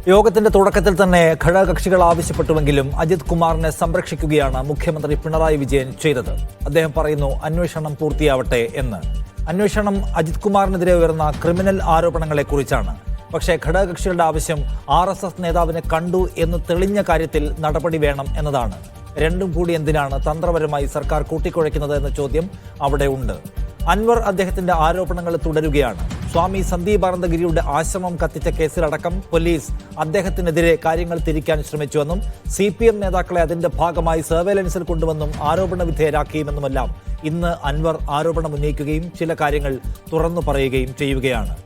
യോഗത്തിന്റെ തുടക്കത്തിൽ തന്നെ ഘടകകക്ഷികൾ ആവശ്യപ്പെട്ടുവെങ്കിലും അജിത് കുമാറിനെ സംരക്ഷിക്കുകയാണ് മുഖ്യമന്ത്രി പിണറായി വിജയൻ ചെയ്തത്. അദ്ദേഹം പറയുന്നു അന്വേഷണം പൂർത്തിയാവട്ടെ എന്ന്. അന്വേഷണം അജിത് കുമാറിനെതിരെ ഉയർന്ന ക്രിമിനൽ ആരോപണങ്ങളെക്കുറിച്ചാണ്. പക്ഷേ ഘടകകക്ഷികളുടെ ആവശ്യം RSS നേതാവിനെ കണ്ടു എന്ന് തെളിഞ്ഞ കാര്യത്തിൽ നടപടി വേണം എന്നതാണ്. രണ്ടും കൂടി എന്തിനാണ് തന്ത്രപരമായി സർക്കാർ കൂട്ടിക്കുഴയ്ക്കുന്നത് എന്ന ചോദ്യം അവിടെ ഉണ്ട്. അൻവർ അദ്ദേഹത്തിന്റെ ആരോപണങ്ങൾ തുടരുകയാണ്. സ്വാമി സന്ദീപാനന്ദഗിരിയുടെ ആശ്രമം കത്തിച്ച കേസിലടക്കം പോലീസ് അദ്ദേഹത്തിനെതിരെ കാര്യങ്ങൾ തിരിക്കാൻ ശ്രമിച്ചുവെന്നും CPM നേതാക്കളെ അതിന്റെ ഭാഗമായി സർവേലൻസിൽ കൊണ്ടുവന്നും ആരോപണ വിധേയരാക്കിയുമെന്നുമെല്ലാം ഇന്ന് അൻവർ ആരോപണം ഉന്നയിക്കുകയും ചില കാര്യങ്ങൾ തുറന്നു പറയുകയും ചെയ്യുകയാണ്.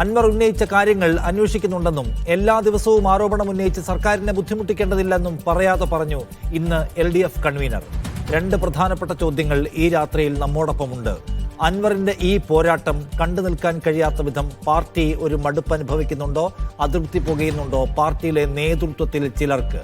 അൻവർ ഉന്നയിച്ച കാര്യങ്ങൾ അന്വേഷിക്കുന്നുണ്ടെന്നും എല്ലാ ദിവസവും ആരോപണം ഉന്നയിച്ച് സർക്കാരിനെ ബുദ്ധിമുട്ടിക്കേണ്ടതില്ലെന്നും പറയാതെ പറഞ്ഞു ഇന്ന് LDF കൺവീനർ. രണ്ട് പ്രധാനപ്പെട്ട ചോദ്യങ്ങൾ ഈ രാത്രിയിൽ നമ്മോടൊപ്പമുണ്ട്. അൻവറിന്റെ ഈ പോരാട്ടം കണ്ടു നിൽക്കാൻ കഴിയാത്ത വിധം പാർട്ടി ഒരു മടുപ്പ് അനുഭവിക്കുന്നുണ്ടോ, അതൃപ്തി പുകയുന്നുണ്ടോ പാർട്ടിയിലെ നേതൃത്വത്തിൽ ചിലർക്ക്?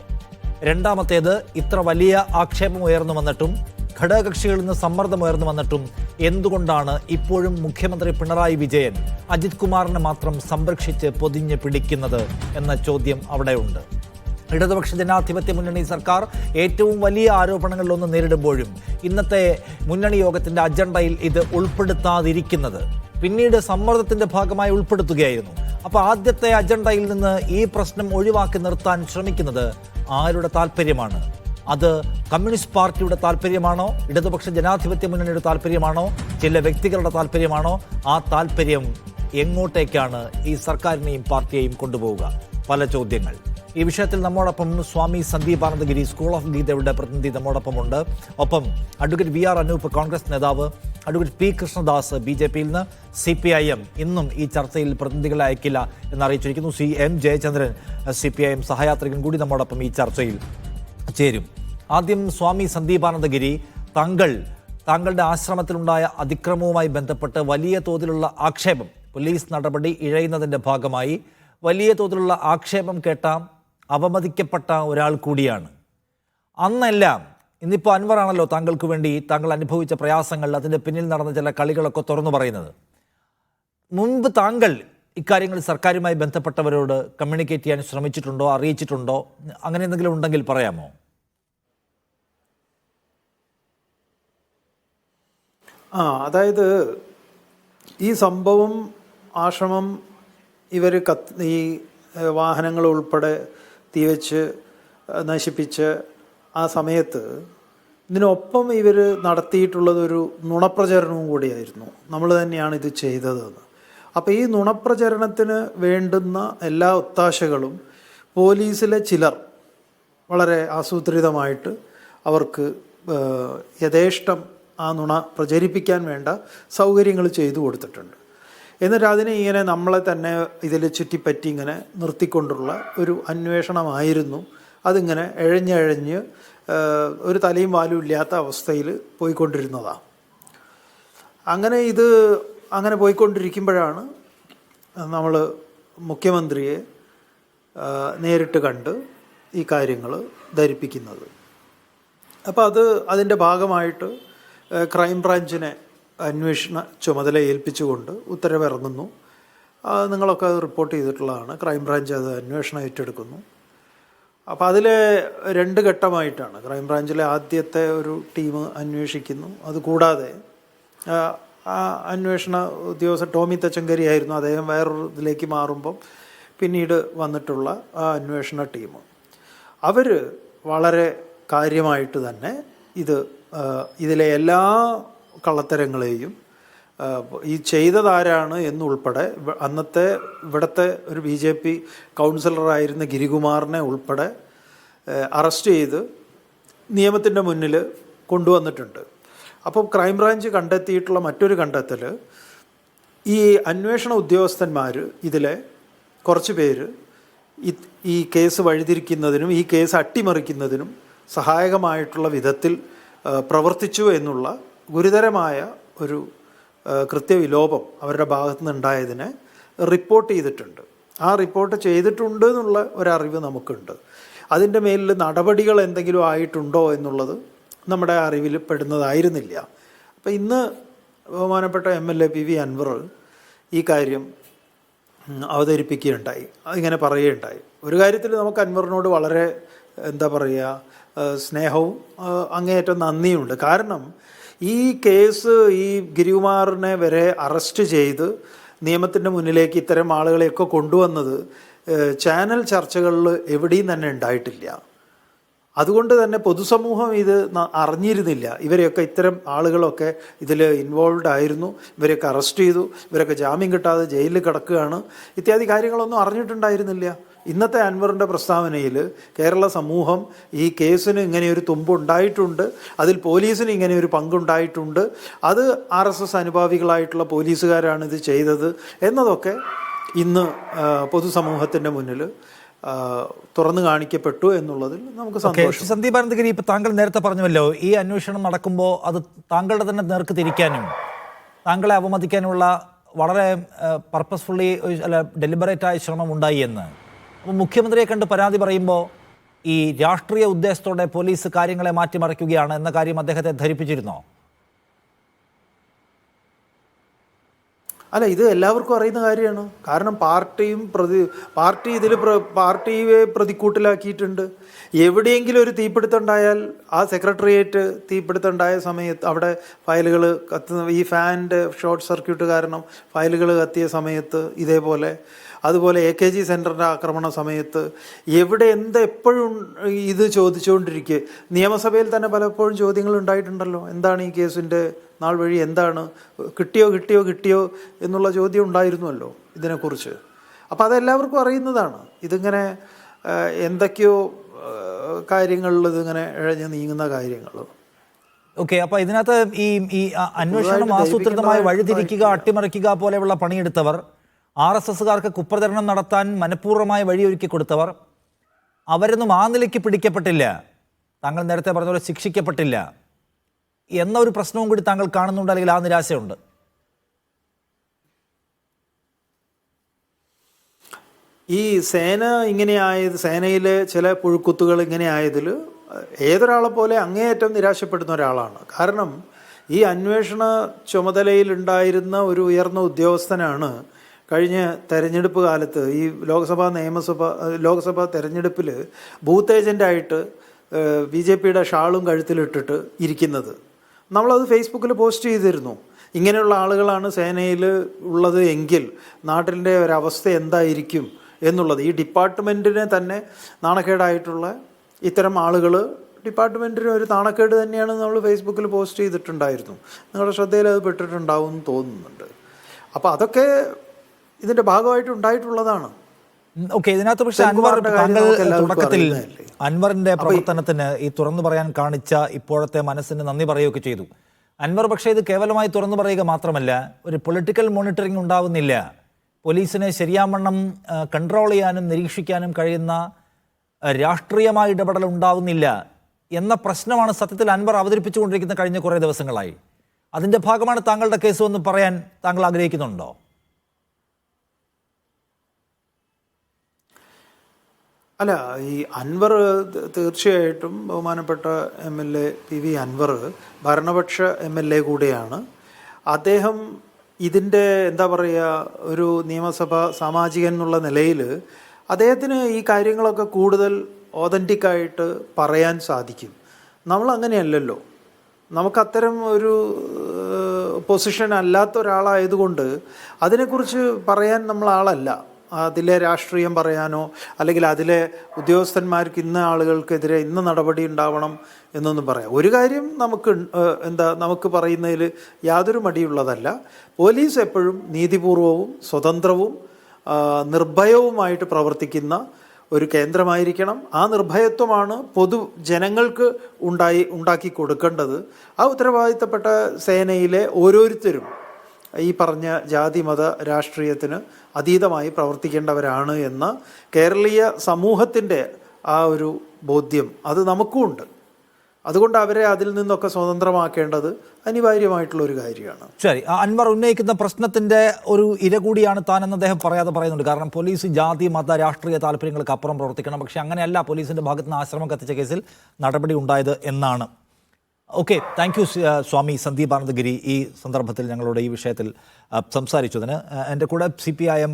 രണ്ടാമത്തേത്, ഇത്ര വലിയ ആക്ഷേപം ഉയർന്നു വന്നിട്ടും ഘടകകക്ഷികളിൽ നിന്ന് സമ്മർദ്ദമുയർന്നു വന്നിട്ടും എന്തുകൊണ്ടാണ് ഇപ്പോഴും മുഖ്യമന്ത്രി പിണറായി വിജയൻ അജിത് കുമാറിനെ മാത്രം സംരക്ഷിച്ച് പൊതിഞ്ഞ് പിടിക്കുന്നത് എന്ന ചോദ്യം അവിടെയുണ്ട്. ഇടതുപക്ഷ ജനാധിപത്യ മുന്നണി സർക്കാർ ഏറ്റവും വലിയ ആരോപണങ്ങളിലൊന്ന് നേരിടുമ്പോഴും ഇന്നത്തെ മുന്നണി യോഗത്തിന്റെ അജണ്ടയിൽ ഇത് ഉൾപ്പെടുത്താതിരിക്കുന്നത് പിന്നീട് സമ്മർദ്ദത്തിന്റെ ഭാഗമായി ഉൾപ്പെടുത്തുകയായിരുന്നു. അപ്പോൾ ആദ്യത്തെ അജണ്ടയിൽ നിന്ന് ഈ പ്രശ്നം ഒഴിവാക്കി നിർത്താൻ ശ്രമിക്കുന്നത് ആരുടെ താല്പര്യമാണ്? അത് കമ്മ്യൂണിസ്റ്റ് പാർട്ടിയുടെ താല്പര്യമാണോ? ഇടതുപക്ഷ ജനാധിപത്യ മുന്നണിയുടെ താല്പര്യമാണോ? ചില വ്യക്തികളുടെ താല്പര്യമാണോ? ആ താല്പര്യം എങ്ങോട്ടേക്കാണ് ഈ സർക്കാരിനെയും പാർട്ടിയെയും കൊണ്ടുപോവുക? പല ചോദ്യങ്ങൾ. ഈ വിഷയത്തിൽ നമ്മോടൊപ്പം സ്വാമി സന്ദീപാനന്ദഗിരി സ്കൂൾ ഓഫ് ഗീതയുടെ പ്രതിനിധി നമ്മോടൊപ്പമുണ്ട്. ഒപ്പം അഡ്വക്കേറ്റ് VR അനൂപ് കോൺഗ്രസ് നേതാവ്, അഡ്വക്കേറ്റ് P കൃഷ്ണദാസ് BJPയിൽ നിന്ന്, CPIM ഇന്നും ഈ ചർച്ചയിൽ പ്രതിനിധികളെ അയക്കില്ല എന്നറിയിച്ചിരിക്കുന്നു. M ജയചന്ദ്രൻ CPIM സഹയാത്രികൻ കൂടി നമ്മോടൊപ്പം ഈ ചർച്ചയിൽ ചേരും. ആദ്യം സ്വാമി സന്ദീപാനന്ദഗിരി, താങ്കളുടെ ആശ്രമത്തിലുണ്ടായ അതിക്രമവുമായി ബന്ധപ്പെട്ട് വലിയ തോതിലുള്ള ആക്ഷേപം, പോലീസ് നടപടി ഇഴയുന്നതിൻ്റെ ഭാഗമായി വലിയ തോതിലുള്ള ആക്ഷേപം കേട്ട അവമതിക്കപ്പെട്ട ഒരാൾ കൂടിയാണ്. അന്നെല്ലാം ഇന്നിപ്പോൾ അൻവറാണല്ലോ താങ്കൾക്ക് വേണ്ടി താങ്കൾ അനുഭവിച്ച പ്രയാസങ്ങൾ, അതിൻ്റെ പിന്നിൽ നടന്ന ചില കളികളൊക്കെ തുറന്നു പറയുന്നത്. മുൻപ് താങ്കൾ ഇക്കാര്യങ്ങൾ സർക്കാരുമായി ബന്ധപ്പെട്ടവരോട് കമ്മ്യൂണിക്കേറ്റ് ചെയ്യാൻ ശ്രമിച്ചിട്ടുണ്ടോ, അറിയിച്ചിട്ടുണ്ടോ? അങ്ങനെ എന്തെങ്കിലും ഉണ്ടെങ്കിൽ പറയാമോ? അതായത് ഈ സംഭവം, ആശ്രമം ഇവർ ഈ വാഹനങ്ങൾ ഉൾപ്പെടെ തീവച്ച് നശിപ്പിച്ച് ആ സമയത്ത് ഇതിനൊപ്പം ഇവർ നടത്തിയിട്ടുള്ളതൊരു നുണപ്രചരണവും കൂടിയായിരുന്നു. നമ്മൾ തന്നെയാണ് ഇത് ചെയ്തതെന്ന്. അപ്പോൾ ഈ നുണപ്രചരണത്തിന് വേണ്ടുന്ന എല്ലാ ഒത്താശകളും പോലീസിലെ ചിലർ വളരെ ആസൂത്രിതമായിട്ട് അവർക്ക് യഥേഷ്ടം ആ നുണ പ്രചരിപ്പിക്കാൻ വേണ്ട സൗകര്യങ്ങൾ ചെയ്തു കൊടുത്തിട്ടുണ്ട്. എന്നിട്ട് അതിനെ ഇങ്ങനെ നമ്മളെ തന്നെ ഇതിൽ ചുറ്റിപ്പറ്റി ഇങ്ങനെ നിർത്തിക്കൊണ്ടുള്ള ഒരു അന്വേഷണമായിരുന്നു. അതിങ്ങനെ എഴഞ്ഞ് ഒരു തലയും വാലും ഇല്ലാത്ത അവസ്ഥയിൽ പോയിക്കൊണ്ടിരുന്നതാണ്. അങ്ങനെ പോയിക്കൊണ്ടിരിക്കുമ്പോഴാണ് നമ്മൾ മുഖ്യമന്ത്രിയെ നേരിട്ട് കണ്ട് ഈ കാര്യങ്ങൾ ധരിപ്പിക്കുന്നത്. അപ്പോൾ അതിൻ്റെ ഭാഗമായിട്ട് ക്രൈംബ്രാഞ്ചിനെ അന്വേഷണ ചുമതല ഏൽപ്പിച്ചുകൊണ്ട് ഉത്തരവിറങ്ങുന്നു. നിങ്ങളൊക്കെ അത് റിപ്പോർട്ട് ചെയ്തിട്ടുള്ളതാണ്. ക്രൈംബ്രാഞ്ച് അത് അന്വേഷണം ഏറ്റെടുക്കുന്നു. അപ്പോൾ അതിൽ 2 ഘട്ടമായിട്ടാണ്. ക്രൈംബ്രാഞ്ചിലെ ആദ്യത്തെ ഒരു ടീം അന്വേഷിക്കുന്നു. അതുകൂടാതെ ആ അന്വേഷണ ഉദ്യോഗസ്ഥൻ ടോമി തച്ചങ്കരി ആയിരുന്നു. അദ്ദേഹം വേറൊരു ഇതിലേക്ക് മാറുമ്പം പിന്നീട് വന്നിട്ടുള്ള ആ അന്വേഷണ ടീം അവർ വളരെ കാര്യമായിട്ട് തന്നെ ഇതിലെ എല്ലാ കള്ളത്തരങ്ങളെയും ഈ ചെയ്തതാരാണ് എന്നുൾപ്പെടെ അന്നത്തെ ഇവിടുത്തെ ഒരു BJP കൗൺസിലറായിരുന്ന ഗിരികുമാറിനെ ഉൾപ്പെടെ അറസ്റ്റ് ചെയ്ത് നിയമത്തിൻ്റെ മുന്നിൽ കൊണ്ടുവന്നിട്ടുണ്ട്. അപ്പോൾ ക്രൈംബ്രാഞ്ച് കണ്ടെത്തിയിട്ടുള്ള മറ്റൊരു കണ്ടെത്തൽ, ഈ അന്വേഷണ ഉദ്യോഗസ്ഥന്മാർ ഇതിലെ കുറച്ച് പേര് ഈ കേസ് വഴിതിരിക്കുന്നതിനും ഈ കേസ് അട്ടിമറിക്കുന്നതിനും സഹായകമായിട്ടുള്ള വിധത്തിൽ പ്രവർത്തിച്ചു എന്നുള്ള ഗുരുതരമായ ഒരു കൃത്യവിലോപം അവരുടെ ഭാഗത്തു നിന്നുണ്ടായതിനെ റിപ്പോർട്ട് ചെയ്തിട്ടുണ്ട്. ആ റിപ്പോർട്ട് ചെയ്തിട്ടുണ്ട് എന്നുള്ള ഒരറിവ് നമുക്കുണ്ട്. അതിൻ്റെ മേലിൽ നടപടികൾ എന്തെങ്കിലും ആയിട്ടുണ്ടോ എന്നുള്ളത് നമ്മുടെ അറിവിൽ പെടുന്നതായിരുന്നില്ല. അപ്പോൾ ഇന്ന് ബഹുമാനപ്പെട്ട MLA PV അൻവർ ഈ കാര്യം അവതരിപ്പിക്കുകയുണ്ടായി, ഇങ്ങനെ പറയുകയുണ്ടായി. ഒരു കാര്യത്തിൽ നമുക്ക് അൻവറിനോട് വളരെ എന്താ പറയുക, സ്നേഹവും അങ്ങേയറ്റം നന്ദിയുണ്ട്. കാരണം ഈ കേസ് ഈ ഗിരികുമാറിനെ വരെ അറസ്റ്റ് ചെയ്ത് നിയമത്തിൻ്റെ മുന്നിലേക്ക് ഇത്തരം ആളുകളെയൊക്കെ കൊണ്ടുവന്നത് ചാനൽ ചർച്ചകളിൽ എവിടെയും തന്നെ ഉണ്ടായിട്ടില്ല. അതുകൊണ്ട് തന്നെ പൊതുസമൂഹം ഇത് അറിഞ്ഞിരുന്നില്ല. ഇവരെയൊക്കെ ഇത്തരം ആളുകളൊക്കെ ഇതിൽ ഇൻവോൾവ് ആയിരുന്നു, ഇവരെയൊക്കെ അറസ്റ്റ് ചെയ്തു, ഇവരൊക്കെ ജാമ്യം കിട്ടാതെ ജയിലിൽ കിടക്കുകയാണ്, ഇത്യാദി കാര്യങ്ങളൊന്നും അറിഞ്ഞിട്ടുണ്ടായിരുന്നില്ല. ഇന്നത്തെ അൻവറിൻ്റെ പ്രസ്താവനയിൽ കേരള സമൂഹം ഈ കേസിന് ഇങ്ങനെയൊരു തുമ്പുണ്ടായിട്ടുണ്ട്, അതിൽ പോലീസിന് ഇങ്ങനെയൊരു പങ്കുണ്ടായിട്ടുണ്ട്, അത് RSS അനുഭാവികളായിട്ടുള്ള പോലീസുകാരാണ് ഇത് ചെയ്തത് എന്നതൊക്കെ ഇന്ന് പൊതുസമൂഹത്തിൻ്റെ മുന്നിൽ തുറന്നു കാണിക്കപ്പെട്ടു എന്നുള്ളതിൽ നമുക്ക് സന്തോഷം. സന്ദീപ് അനന്തഗിരി, ഇപ്പം താങ്കൾ നേരത്തെ പറഞ്ഞുവല്ലോ, ഈ അന്വേഷണം നടക്കുമ്പോൾ അത് താങ്കളുടെ തന്നെ നേർക്ക് തിരിക്കാനും താങ്കളെ അവമതിക്കാനുമുള്ള വളരെ പർപ്പസ്ഫുള്ളി ഡെലിബറേറ്റായ ശ്രമം ഉണ്ടായി എന്ന്. അപ്പോൾ മുഖ്യമന്ത്രിയെ കണ്ട് പരാതി പറയുമ്പോൾ ഈ രാഷ്ട്രീയ ഉദ്ദേശത്തോടെ പോലീസ് കാര്യങ്ങളെ മാറ്റിമറിക്കുകയാണ് എന്ന കാര്യം അദ്ദേഹത്തെ ധരിപ്പിച്ചിരുന്നോ? അല്ല, ഇത് എല്ലാവർക്കും അറിയുന്ന കാര്യമാണ്. കാരണം പാർട്ടി ഇതിൽ പാർട്ടിയെ പ്രതിക്കൂട്ടിലാക്കിയിട്ടുണ്ട്. എവിടെയെങ്കിലും ഒരു തീപിടുത്തം ഉണ്ടായാൽ ആ സെക്രട്ടേറിയറ്റ് തീപിടുത്തം ഉണ്ടായ സമയത്ത് അവിടെ ഫയലുകൾ കത്തുന്ന, ഈ ഫാനിൻ്റെ ഷോർട്ട് സർക്യൂട്ട് കാരണം ഫയലുകൾ കത്തിയ സമയത്ത് ഇതേപോലെ, അതുപോലെ AKG സെൻറ്ററിൻ്റെ ആക്രമണ സമയത്ത് എവിടെ എപ്പോഴും ഇത് ചോദിച്ചുകൊണ്ടിരിക്കുക. നിയമസഭയിൽ തന്നെ പലപ്പോഴും ചോദ്യങ്ങൾ ഉണ്ടായിട്ടുണ്ടല്ലോ, എന്താണ് ഈ കേസിൻ്റെ നാൾ വഴി, എന്താണ് കിട്ടിയോ എന്നുള്ള ചോദ്യം ഉണ്ടായിരുന്നുവല്ലോ ഇതിനെക്കുറിച്ച്. അപ്പോൾ അതെല്ലാവർക്കും അറിയുന്നതാണ്. ഇതിങ്ങനെ എന്തൊക്കെയോ കാര്യങ്ങളിൽ ഇതിങ്ങനെ ഇഴഞ്ഞ് നീങ്ങുന്ന കാര്യങ്ങൾ. ഓക്കെ, അപ്പോൾ ഇതിനകത്ത് ഈ അന്വേഷണം ആസൂത്രിതമായി വഴിതിരിക്കുക, അട്ടിമറിക്കുക പോലെയുള്ള പണിയെടുത്തവർ, RSSകാർക്ക് കുപ്രചരണം നടത്താൻ മനഃപൂർവ്വമായ വഴിയൊരുക്കി കൊടുത്തവർ, അവരൊന്നും ആ നിലയ്ക്ക് പിടിക്കപ്പെട്ടില്ല, താങ്കൾ നേരത്തെ പറഞ്ഞ പോലെ ശിക്ഷിക്കപ്പെട്ടില്ല എന്ന ഒരു പ്രശ്നവും കൂടി താങ്കൾ കാണുന്നുണ്ട്, അല്ലെങ്കിൽ ആ നിരാശയുണ്ട്? ഈ സേനയിലെ ചില പുഴുക്കുത്തുകൾ ഇങ്ങനെ ആയതിൽ ഏതൊരാളെ പോലെ അങ്ങേയറ്റം നിരാശപ്പെടുന്ന ഒരാളാണ്. കാരണം ഈ അന്വേഷണ ചുമതലയിലുണ്ടായിരുന്ന ഒരു ഉയർന്ന ഉദ്യോഗസ്ഥനാണ് കഴിഞ്ഞ തെരഞ്ഞെടുപ്പ് കാലത്ത് ഈ ലോക്സഭാ തെരഞ്ഞെടുപ്പിൽ ബൂത്ത് ഏജൻ്റായിട്ട് BJPയുടെ ഷാളും കഴുത്തിലിട്ടിട്ട് ഇരിക്കുന്നത്. നമ്മളത് ഫേസ്ബുക്കിൽ പോസ്റ്റ് ചെയ്തിരുന്നു. ഇങ്ങനെയുള്ള ആളുകളാണ് സേനയിൽ ഉള്ളത് എങ്കിൽ നാട്ടിൻ്റെ ഒരവസ്ഥ എന്തായിരിക്കും എന്നുള്ളത്. ഈ ഡിപ്പാർട്ട്മെൻറ്റിനെ തന്നെ നാണക്കേടായിട്ടുള്ള ഇത്തരം ആളുകൾ ഡിപ്പാർട്ട്മെൻറ്റിന് ഒരു നാണക്കേട് തന്നെയാണ് നമ്മൾ ഫേസ്ബുക്കിൽ പോസ്റ്റ് ചെയ്തിട്ടുണ്ടായിരുന്നു. നിങ്ങളുടെ ശ്രദ്ധയിൽ അത് പെട്ടിട്ടുണ്ടാവും എന്ന് തോന്നുന്നുണ്ട്. അപ്പോൾ അതൊക്കെ ഇതിൻ്റെ ഭാഗമായിട്ട് ഉണ്ടായിട്ടുള്ളതാണ്. ഓക്കെ, ഇതിനകത്ത് പക്ഷേ തുടക്കത്തിൽ അൻവറിന്റെ പ്രവർത്തനത്തിന് ഈ തുറന്നു പറയാൻ കാണിച്ച ഇപ്പോഴത്തെ മനസ്സിന് നന്ദി പറയുകയൊക്കെ ചെയ്തു. അൻവർ പക്ഷേ ഇത് കേവലമായി തുറന്നു പറയുക മാത്രമല്ല, ഒരു പൊളിറ്റിക്കൽ മോണിറ്ററിംഗ് ഉണ്ടാവുന്നില്ല, പോലീസിനെ ശരിയാവണ്ണം കൺട്രോൾ ചെയ്യാനും നിരീക്ഷിക്കാനും കഴിയുന്ന രാഷ്ട്രീയമായ ഇടപെടൽ ഉണ്ടാവുന്നില്ല എന്ന പ്രശ്നമാണ് സത്യത്തിൽ അൻവർ അവതരിപ്പിച്ചുകൊണ്ടിരിക്കുന്ന കഴിഞ്ഞ കുറേ ദിവസങ്ങളായി. അതിൻ്റെ ഭാഗമാണ് താങ്കളുടെ കേസ് എന്ന് പറയാൻ താങ്കൾ ആഗ്രഹിക്കുന്നുണ്ടോ? അല്ല, ഈ അൻവർ തീർച്ചയായിട്ടും ബഹുമാനപ്പെട്ട MLA PV അൻവർ ഭരണപക്ഷ MLA കൂടെയാണ്. അദ്ദേഹം ഇതിൻ്റെ എന്താ പറയുക, ഒരു നിയമസഭാ സാമാജികൻ എന്നുള്ള നിലയിൽ അദ്ദേഹത്തിന് ഈ കാര്യങ്ങളൊക്കെ കൂടുതൽ ഓതൻറ്റിക്കായിട്ട് പറയാൻ സാധിക്കും. നമ്മളങ്ങനെയല്ലല്ലോ, നമുക്കത്തരം ഒരു പൊസിഷൻ അല്ലാത്ത ഒരാളായതുകൊണ്ട് അതിനെക്കുറിച്ച് പറയാൻ നമ്മൾ ആളല്ല. അതിലെ രാഷ്ട്രീയം പറയാനോ അല്ലെങ്കിൽ അതിലെ ഉദ്യോഗസ്ഥന്മാർക്ക് ഇന്ന ആളുകൾക്കെതിരെ ഇന്ന നടപടി ഉണ്ടാവണം എന്നൊന്നും പറയാം. ഒരു കാര്യം നമുക്ക് പറയുന്നതിൽ യാതൊരു മടിയുള്ളതല്ല. പോലീസ് എപ്പോഴും നീതിപൂർവവും സ്വതന്ത്രവും നിർഭയവുമായിട്ട് പ്രവർത്തിക്കുന്ന ഒരു കേന്ദ്രമായിരിക്കണം. ആ നിർഭയത്വമാണ് പൊതുജനങ്ങൾക്ക് ഉണ്ടാക്കി കൊടുക്കേണ്ടത്. ആ ഉത്തരവാദിത്തപ്പെട്ട സേനയിലെ ഓരോരുത്തരും ഈ പറഞ്ഞ ജാതി മത രാഷ്ട്രീയത്തിന് അതീതമായി പ്രവർത്തിക്കേണ്ടവരാണ് എന്ന കേരളീയ സമൂഹത്തിൻ്റെ ആ ഒരു ബോധ്യം അത് നമുക്കുമുണ്ട്. അതുകൊണ്ട് അവരെ അതിൽ നിന്നൊക്കെ സ്വതന്ത്രമാക്കേണ്ടത് അനിവാര്യമായിട്ടുള്ളൊരു കാര്യമാണ്. ശരി, അൻവർ ഉന്നയിക്കുന്ന പ്രശ്നത്തിൻ്റെ ഒരു ഇര കൂടിയാണ് താനെന്ന് അദ്ദേഹം പറയാതെ പറയുന്നുണ്ട്. കാരണം പോലീസ് ജാതി മത രാഷ്ട്രീയ താല്പര്യങ്ങൾക്ക് അപ്പുറം പ്രവർത്തിക്കണം, പക്ഷേ അങ്ങനെയല്ല പോലീസിൻ്റെ ഭാഗത്ത് നിന്ന് ആശ്രമം കത്തിച്ച കേസിൽ നടപടി ഉണ്ടായത് എന്നാണ്. ഓക്കെ, താങ്ക് യു സ്വാമി സന്ദീപ് ആനന്ദഗിരി ഈ സന്ദർഭത്തിൽ ഞങ്ങളുടെ ഈ വിഷയത്തിൽ സംസാരിച്ചതിന്. എൻ്റെ കൂടെ CPIM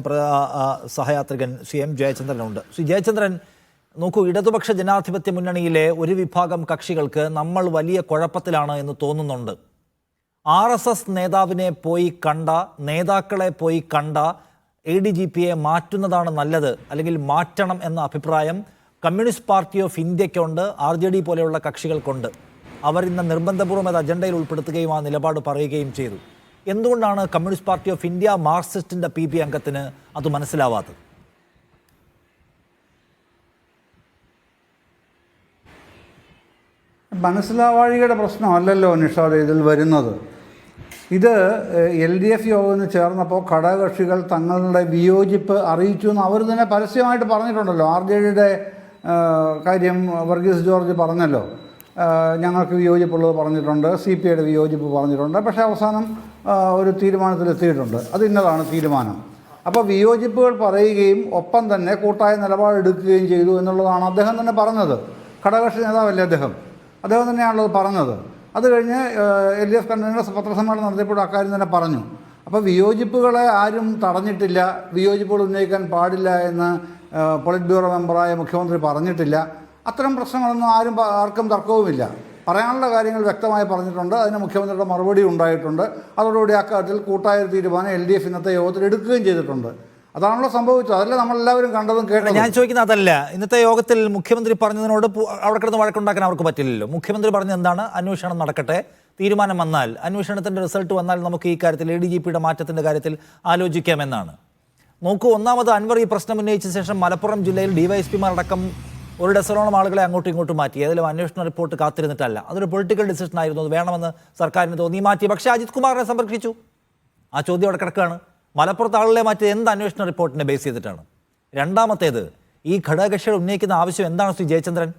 സഹയാത്രികൻ CM ജയചന്ദ്രനുണ്ട്. ശ്രീ ജയചന്ദ്രൻ, നോക്കൂ, ഇടതുപക്ഷ ജനാധിപത്യ മുന്നണിയിലെ ഒരു വിഭാഗം കക്ഷികൾക്ക് നമ്മൾ വലിയ കുഴപ്പത്തിലാണ് എന്ന് തോന്നുന്നുണ്ട്. RSS നേതാവിനെ പോയി കണ്ട, നേതാക്കളെ പോയി കണ്ട ADGPയെ മാറ്റുന്നതാണ് നല്ലത്, അല്ലെങ്കിൽ മാറ്റണം എന്ന അഭിപ്രായം കമ്മ്യൂണിസ്റ്റ് പാർട്ടി ഓഫ് ഇന്ത്യക്കുണ്ട്, RJD പോലെയുള്ള കക്ഷികൾക്കുണ്ട്. അവർ ഇന്ന് നിർബന്ധപൂർവ്വം അത് അജണ്ടയിൽ ഉൾപ്പെടുത്തുകയും ആ നിലപാട് പറയുകയും ചെയ്തു. എന്തുകൊണ്ടാണ് കമ്മ്യൂണിസ്റ്റ് പാർട്ടി ഓഫ് ഇന്ത്യ മാർക്സിസ്റ്റിൻ്റെ PP അംഗത്തിന് അത് മനസ്സിലാവാത്തത്? മനസ്സിലാവാഴികയുടെ പ്രശ്നമല്ലല്ലോ നിഷാദ് ഇതിൽ വരുന്നത്. ഇത് LDF യോഗത്തിന് ചേർന്നപ്പോൾ ഘടകകക്ഷികൾ തങ്ങളുടെ വിയോജിപ്പ് അറിയിച്ചു എന്ന് അവർ തന്നെ പരസ്യമായിട്ട് പറഞ്ഞിട്ടുണ്ടല്ലോ. RJDയുടെ കാര്യം വർഗീസ് ജോർജ് പറഞ്ഞല്ലോ, ഞങ്ങൾക്ക് വിയോജിപ്പുള്ളത് പറഞ്ഞിട്ടുണ്ട്, CPIയുടെ വിയോജിപ്പ് പറഞ്ഞിട്ടുണ്ട്. പക്ഷേ അവസാനം ഒരു തീരുമാനത്തിലെത്തിയിട്ടുണ്ട്, അത് ഇന്നതാണ് തീരുമാനം. അപ്പോൾ വിയോജിപ്പുകൾ പറയുകയും ഒപ്പം തന്നെ കൂട്ടായ നിലപാടെടുക്കുകയും ചെയ്തു എന്നുള്ളതാണ് അദ്ദേഹം തന്നെ പറഞ്ഞത്. ഘടകകക്ഷി നേതാവല്ലേ അദ്ദേഹം തന്നെയാണല്ലോ പറഞ്ഞത്. അത് കഴിഞ്ഞ് LDF കൺവീനർ പത്രസമ്മേളനം നടത്തിയപ്പോൾ അക്കാര്യം തന്നെ പറഞ്ഞു. അപ്പോൾ വിയോജിപ്പുകളെ ആരും തടഞ്ഞിട്ടില്ല, വിയോജിപ്പുകൾ ഉന്നയിക്കാൻ പാടില്ല എന്ന് പൊളിറ്റ് ബ്യൂറോ മെമ്പറായ മുഖ്യമന്ത്രി പറഞ്ഞിട്ടില്ല. അത്തരം പ്രശ്നങ്ങളൊന്നും ആർക്കും തർക്കവുമില്ല. പറയാനുള്ള കാര്യങ്ങൾ വ്യക്തമായി പറഞ്ഞിട്ടുണ്ട്, അതിന് മുഖ്യമന്ത്രിയുടെ മറുപടി ഉണ്ടായിട്ടുണ്ട്. അതോടുകൂടി അക്കാര്യത്തിൽ കൂട്ടായ തീരുമാനം LDF ഇന്നത്തെ യോഗത്തിൽ എടുക്കുകയും ചെയ്തിട്ടുണ്ട്. അതാണല്ലോ സംഭവിച്ചത്. അതല്ല നമ്മളെല്ലാവരും കണ്ടതും കേട്ടതും. ഞാൻ ചോദിക്കുന്നത് അതല്ല, ഇന്നത്തെ യോഗത്തിൽ മുഖ്യമന്ത്രി പറഞ്ഞതിനോട് അവിടെ കിടന്ന് വഴക്കുണ്ടാക്കാൻ അവർക്ക് പറ്റില്ലല്ലോ. മുഖ്യമന്ത്രി പറഞ്ഞത് എന്താണ്? അന്വേഷണം നടക്കട്ടെ, തീരുമാനം വന്നാൽ, അന്വേഷണത്തിൻ്റെ റിസൾട്ട് വന്നാൽ നമുക്ക് ഈ കാര്യത്തിൽ ADGPയുടെ മാറ്റത്തിൻ്റെ കാര്യത്തിൽ ആലോചിക്കാമെന്നാണ്. നോക്കൂ, ഒന്നാമത് അൻവർ ഈ പ്രശ്നം ഉന്നയിച്ച ശേഷം മലപ്പുറം ജില്ലയിൽ DYSPമാരടക്കം ഒരു ഡസനോളം ആളുകളെ അങ്ങോട്ടും ഇങ്ങോട്ടും മാറ്റി. ഏതെങ്കിലും അന്വേഷണ റിപ്പോർട്ട് കാത്തിരുന്നിട്ടല്ല, അതൊരു പൊളിറ്റിക്കൽ ഡിസിഷൻ ആയിരുന്നു, അത് വേണമെന്ന് സർക്കാരിന് തോന്നി മാറ്റി. പക്ഷേ അജിത് കുമാറിനെ സംരക്ഷിച്ചു. ആ ചോദ്യം അവിടെ കിടക്കുകയാണ്. മലപ്പുറത്ത് ആളുകളെ മാറ്റി എന്ത് അന്വേഷണ റിപ്പോർട്ടിനെ ബേസ് ചെയ്തിട്ടാണ്? രണ്ടാമത്തേത്, ഈ ഘടകകക്ഷികൾ ഉന്നയിക്കുന്ന ആവശ്യം എന്താണ് ശ്രീ ജയചന്ദ്രൻ?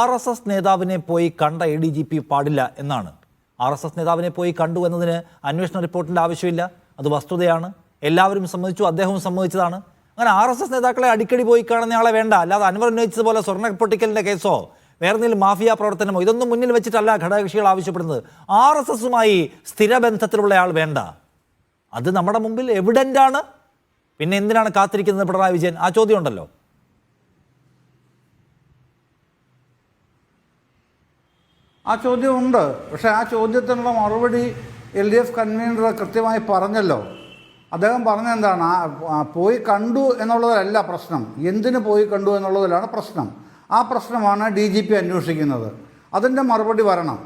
RSS നേതാവിനെ പോയി കണ്ട ADGP പാടില്ല എന്നാണ്. RSS നേതാവിനെ പോയി കണ്ടു എന്നതിന് അന്വേഷണ റിപ്പോർട്ടിൻ്റെ ആവശ്യമില്ല, അത് വസ്തുതയാണ്, എല്ലാവരും സമ്മതിച്ചു, അദ്ദേഹവും സമ്മതിച്ചതാണ്. അങ്ങനെ RSS നേതാക്കളെ അടിക്കടി പോയി കാണുന്നയാളെ വേണ്ട. അല്ലാതെ അൻവർ ഉന്നയിച്ചതുപോലെ സ്വർണ്ണ പൊട്ടിക്കലിൻ്റെ കേസോ വേറെ എന്തെങ്കിലും മാഫിയ പ്രവർത്തനമോ ഇതൊന്നും മുന്നിൽ വെച്ചിട്ടല്ല ഘടകകക്ഷികൾ ആവശ്യപ്പെടുന്നത്. RSSുമായി സ്ഥിരബന്ധത്തിലുള്ള ആൾ വേണ്ട, അത് നമ്മുടെ മുമ്പിൽ എവിഡൻ്റ് ആണ്. പിന്നെ എന്തിനാണ് കാത്തിരിക്കുന്നത് പിണറായി വിജയൻ? ആ ചോദ്യം ഉണ്ടല്ലോ. ആ ചോദ്യമുണ്ട്. പക്ഷേ ആ ചോദ്യത്തിനുള്ള മറുപടി LDF കൺവീനർ കൃത്യമായി പറഞ്ഞല്ലോ. അദ്ദേഹം പറഞ്ഞെന്താണ്? പോയി കണ്ടു എന്നുള്ളതല്ല പ്രശ്നം, എന്തിനു പോയി കണ്ടു എന്നുള്ളതിലാണ് പ്രശ്നം. ആ പ്രശ്നമാണ് DGP അന്വേഷിക്കുന്നത്. അതിൻ്റെ മറുപടി വരണം.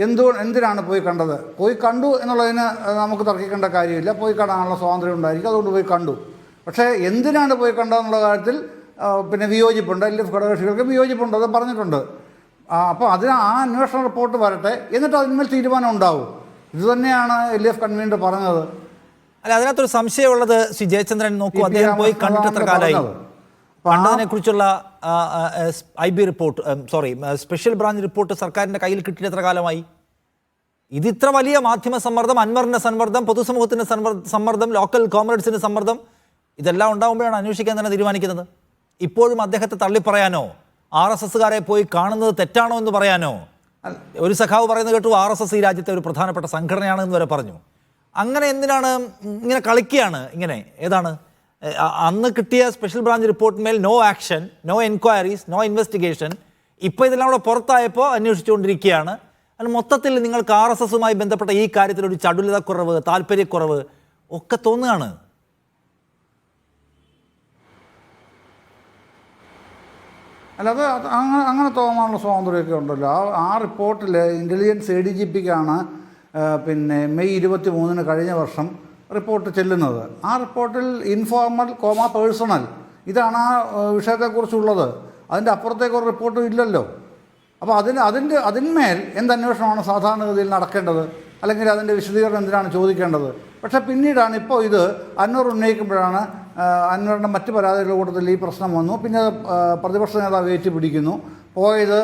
എന്തിനാണ് പോയി കണ്ടത്? പോയി കണ്ടു എന്നുള്ളതിന് നമുക്ക് തർക്കിക്കേണ്ട കാര്യമില്ല, പോയി കാണാനുള്ള സ്വാതന്ത്ര്യം ഉണ്ടായിരിക്കും, അതുകൊണ്ട് പോയി കണ്ടു. പക്ഷേ എന്തിനാണ് പോയി കണ്ടതെന്നുള്ള കാര്യത്തിൽ പിന്നെ വിയോജിപ്പുണ്ട്, LDF ഘടകകക്ഷികൾക്ക് വിയോജിപ്പുണ്ട്, അത് പറഞ്ഞിട്ടുണ്ട്. അപ്പോൾ ആ അന്വേഷണ റിപ്പോർട്ട് വരട്ടെ, എന്നിട്ട് അതിന്മേൽ തീരുമാനം ഉണ്ടാവും. ഇതുതന്നെയാണ് LDF കൺവീനർ പറഞ്ഞത്. അല്ല, അതിനകത്തൊരു സംശയമുള്ളത് ശ്രീ ജയചന്ദ്രൻ, നോക്കൂ, അദ്ദേഹം പോയി കണ്ടിട്ട് എത്ര കാലമായി? കണ്ടതിനെ കുറിച്ചുള്ള IB report, special branch report സർക്കാരിൻ്റെ കയ്യിൽ കിട്ടിയിട്ട് എത്ര കാലമായി? ഇതിത്ര വലിയ മാധ്യമ സമ്മർദ്ദം, അൻവറിൻ്റെ സമ്മർദ്ദം, പൊതുസമൂഹത്തിൻ്റെ സമ്മർദ്ദം, ലോക്കൽ കോമ്രേഡ്സിൻ്റെ സമ്മർദ്ദം, ഇതെല്ലാം ഉണ്ടാകുമ്പോഴാണ് അന്വേഷിക്കാൻ തന്നെ തീരുമാനിക്കുന്നത്. ഇപ്പോഴും അദ്ദേഹത്തെ തള്ളിപ്പറയാനോ RSSകാരെ പോയി കാണുന്നത് തെറ്റാണോ എന്ന് പറയാനോ? ഒരു സഖാവ് പറയുന്നത് കേട്ടു, RSS ഈ രാജ്യത്തെ ഒരു പ്രധാനപ്പെട്ട സംഘടനയാണെന്ന് വരെ പറഞ്ഞു. അങ്ങനെ എന്തിനാണ് ഇങ്ങനെ കളിക്കുകയാണ്? ഇങ്ങനെ ഏതാണ് അന്ന് കിട്ടിയ സ്പെഷ്യൽ ബ്രാഞ്ച് റിപ്പോർട്ടിന്മേൽ no action, no enquiries, no investigation. ഇപ്പോൾ ഇതെല്ലാം കൂടെ പുറത്തായപ്പോൾ അന്വേഷിച്ചുകൊണ്ടിരിക്കുകയാണ്. അതിന് മൊത്തത്തിൽ നിങ്ങൾക്ക് RSSുമായി ബന്ധപ്പെട്ട ഈ കാര്യത്തിൽ ഒരു ചടുലതക്കുറവ്, താല്പര്യക്കുറവ് ഒക്കെ തോന്നുകയാണ്. അല്ല, അത് അങ്ങനെ തോന്നാനുള്ള സ്വാതന്ത്ര്യമൊക്കെ ഉണ്ടല്ലോ. ആ റിപ്പോർട്ടിൽ ഇൻ്റലിജൻസ് ADGPക്കാണ് പിന്നെ മെയ് 23 കഴിഞ്ഞ വർഷം റിപ്പോർട്ട് ചെല്ലുന്നത്. ആ റിപ്പോർട്ടിൽ ഇൻഫോർമൽ പേഴ്സണൽ ഇതാണ് ആ വിഷയത്തെക്കുറിച്ചുള്ളത്. അതിൻ്റെ അപ്പുറത്തേക്കൊരു റിപ്പോർട്ടും ഇല്ലല്ലോ. അപ്പോൾ അതിന്മേൽ എന്തന്വേഷണമാണ് സാധാരണഗതിയിൽ നടക്കേണ്ടത്, അല്ലെങ്കിൽ അതിൻ്റെ വിശദീകരണം എന്തിനാണ് ചോദിക്കേണ്ടത്? പക്ഷേ പിന്നീടാണ് ഇപ്പോൾ ഇത് അൻവർ ഉന്നയിക്കുമ്പോഴാണ് അൻവറിൻ്റെ മറ്റ് പരാതികളുടെ കൂട്ടത്തിൽ ഈ പ്രശ്നം വന്നു. പിന്നെ പ്രതിപക്ഷ നേതാവ് ഏറ്റുപിടിക്കുന്നു. പോയത്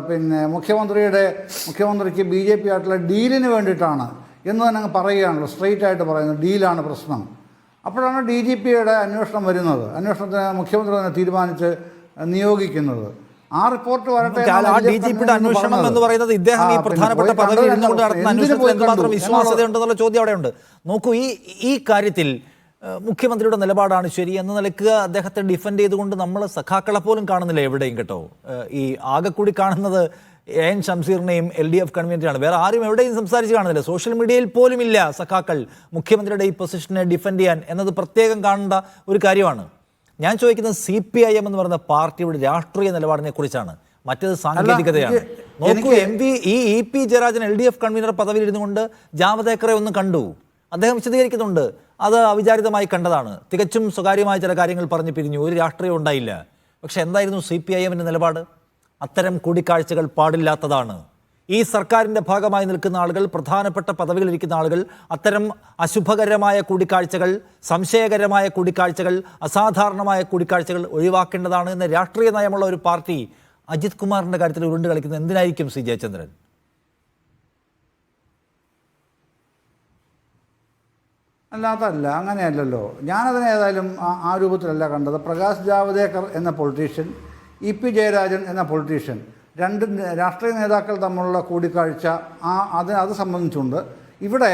പിന്നെ മുഖ്യമന്ത്രിക്ക് BJP ആയിട്ടുള്ള ഡീലിന് വേണ്ടിയിട്ടാണ് എന്ന് തന്നെ അങ്ങ് പറയുകയാണല്ലോ. സ്ട്രെയിറ്റ് ആയിട്ട് പറയുന്നത് ഡീലാണ് പ്രശ്നം. അപ്പോഴാണ് DGPയുടെ അന്വേഷണം വരുന്നത്. അന്വേഷണത്തിന് മുഖ്യമന്ത്രി തന്നെ തീരുമാനിച്ച് നിയോഗിക്കുന്നത്. ആ റിപ്പോർട്ട് വരട്ടെ ആ ഡി ജി പിയുടെ അന്വേഷണം എന്ന് പറയുന്നത് ഇദ്ദേഹം ഈ പ്രധാനപ്പെട്ട പദവിയിൽ ഇരുന്നുകൊണ്ട് നടത്തുന്ന അന്വേഷണത്തിൽ എന്തുമാത്രം വിശ്വാസ്യതയുണ്ടെന്നുള്ള ചോദ്യം അവിടെയുണ്ട്. നോക്കൂ, ഈ കാര്യത്തിൽ മുഖ്യമന്ത്രിയുടെ നിലപാടാണ് ശരി എന്ന നിലയ്ക്ക് അദ്ദേഹത്തെ ഡിഫെൻഡ് ചെയ്തുകൊണ്ട് നമ്മൾ സഖാക്കളെ പോലും കാണുന്നില്ല എവിടെയും കേട്ടോ. ഈ ആകെക്കൂടി കാണുന്നത് എൻ ഷംസീറിനെയും LDF കൺവീനറാണ്. വേറെ ആരും എവിടെയും സംസാരിച്ച് കാണുന്നില്ല. സോഷ്യൽ മീഡിയയിൽ പോലും ഇല്ല സഖാക്കൾ മുഖ്യമന്ത്രിയുടെ ഈ പൊസിഷനെ ഡിഫെൻഡ് ചെയ്യാൻ എന്നത് പ്രത്യേകം കാണേണ്ട ഒരു കാര്യമാണ്. ഞാൻ ചോദിക്കുന്നത് CPIM എന്ന് പറയുന്ന പാർട്ടിയുടെ രാഷ്ട്രീയ നിലപാടിനെ കുറിച്ചാണ്. മറ്റേത് സാങ്കേതികതയാണ്. നോക്കൂ, EP ജയരാജൻ LDF കൺവീനർ പദവിയിൽ ഇരുന്നുകൊണ്ട് ജാവദേക്കറെ ഒന്ന് കണ്ടു. അദ്ദേഹം വിശദീകരിക്കുന്നുണ്ട്, അത് അവിചാരിതമായി കണ്ടതാണ്, തികച്ചും സ്വകാര്യമായ ചില കാര്യങ്ങൾ പറഞ്ഞു പിരിഞ്ഞു, ഒരു രാഷ്ട്രീയം ഉണ്ടായില്ല. പക്ഷെ എന്തായിരുന്നു CPIMന്റെ നിലപാട്? അത്തരം കൂടിക്കാഴ്ചകൾ പാടില്ലാത്തതാണ്. ഈ സർക്കാരിൻ്റെ ഭാഗമായി നിൽക്കുന്ന ആളുകൾ, പ്രധാനപ്പെട്ട പദവികളിലിരിക്കുന്ന ആളുകൾ അത്തരം അശുഭകരമായ കൂടിക്കാഴ്ചകൾ, സംശയകരമായ കൂടിക്കാഴ്ചകൾ, അസാധാരണമായ കൂടിക്കാഴ്ചകൾ ഒഴിവാക്കേണ്ടതാണ് എന്ന രാഷ്ട്രീയ നയമുള്ള ഒരു പാർട്ടി അജിത് കുമാറിൻ്റെ കാര്യത്തിൽ ഉരുണ്ട് കളിക്കുന്നത് എന്തിനായിരിക്കും സി ജയചന്ദ്രൻ? അല്ലാത്തല്ല, അങ്ങനെയല്ലല്ലോ. ഞാനതിനെ ഏതായാലും ആ രൂപത്തിലല്ല കണ്ടത്. പ്രകാശ് ജാവദേക്കർ എന്ന പൊളിറ്റീഷ്യൻ, EP ജയരാജൻ എന്ന പൊളിറ്റീഷ്യൻ, രണ്ട് രാഷ്ട്രീയ നേതാക്കൾ തമ്മിലുള്ള കൂടിക്കാഴ്ച അത് സംബന്ധിച്ചുണ്ട്. ഇവിടെ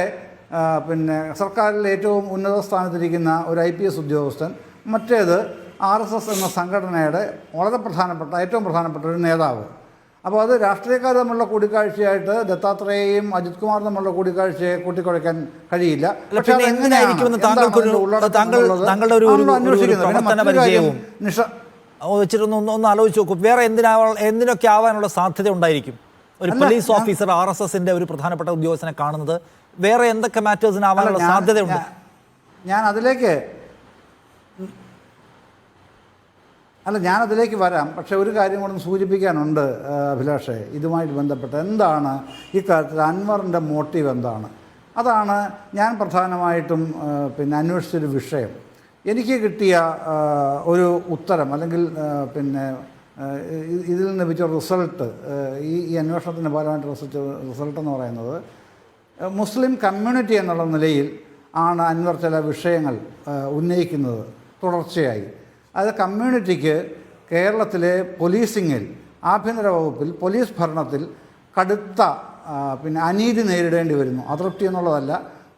പിന്നെ സർക്കാരിൽ ഏറ്റവും ഉന്നത സ്ഥാനത്തിരിക്കുന്ന ഒരു IPS ഉദ്യോഗസ്ഥൻ, മറ്റേത് RSS എന്ന സംഘടനയുടെ വളരെ പ്രധാനപ്പെട്ട, ഏറ്റവും പ്രധാനപ്പെട്ട ഒരു നേതാവ്. അപ്പോൾ അത് രാഷ്ട്രീയക്കാർ തമ്മിലുള്ള കൂടിക്കാഴ്ചയായിട്ട് ദത്താത്രേയയും അജിത് കുമാറും തമ്മിലുള്ള കൂടിക്കാഴ്ചയെ കൂട്ടിക്കുഴയ്ക്കാൻ കഴിയില്ല. പക്ഷേ ഒന്ന് ആലോചിച്ച് നോക്കൂ, വേറെ എന്തിനൊക്കെ ആവാനുള്ള സാധ്യത ഉണ്ടായിരിക്കും? ഒരു പോലീസ് ഓഫീസർ RSSന്റെ ഒരു പ്രധാനപ്പെട്ട ഉദ്യോഗസ്ഥനെ കാണുന്നത് വേറെ എന്തൊക്കെ മാറ്റേഴ്സിനാവാനുള്ള സാധ്യതയുണ്ട്? ഞാനതിലേക്ക് വരാം. പക്ഷേ ഒരു കാര്യം കൂടെ സൂചിപ്പിക്കാനുണ്ട് അഭിലാഷേ, ഇതുമായിട്ട് ബന്ധപ്പെട്ട്. എന്താണ് ഈ കാര്യത്തിൽ അൻവറിൻ്റെ മോട്ടീവ് എന്താണ്? അതാണ് ഞാൻ പ്രധാനമായിട്ടും അന്വേഷിച്ചൊരു വിഷയം. എനിക്ക് കിട്ടിയ ഒരു ഉത്തരം, അല്ലെങ്കിൽ ഇതിൽ നിന്ന് ലഭിച്ച റിസൾട്ട്, ഈ അന്വേഷണത്തിൻ്റെ ഭാഗമായിട്ട് റിസൾട്ട് എന്ന് പറയുന്നത്, മുസ്ലിം കമ്മ്യൂണിറ്റി എന്നുള്ള നിലയിൽ ആണ് അൻവർ ചില വിഷയങ്ങൾ ഉന്നയിക്കുന്നത് തുടർച്ചയായി. അത് കമ്മ്യൂണിറ്റിക്ക് കേരളത്തിലെ പോലീസിങ്ങിൽ, ആഭ്യന്തര വകുപ്പിൽ, പോലീസ് ഭരണത്തിൽ കടുത്ത അനീതി നേരിടേണ്ടി വരുന്നു. അതൃപ്തി എന്നുള്ളതല്ല,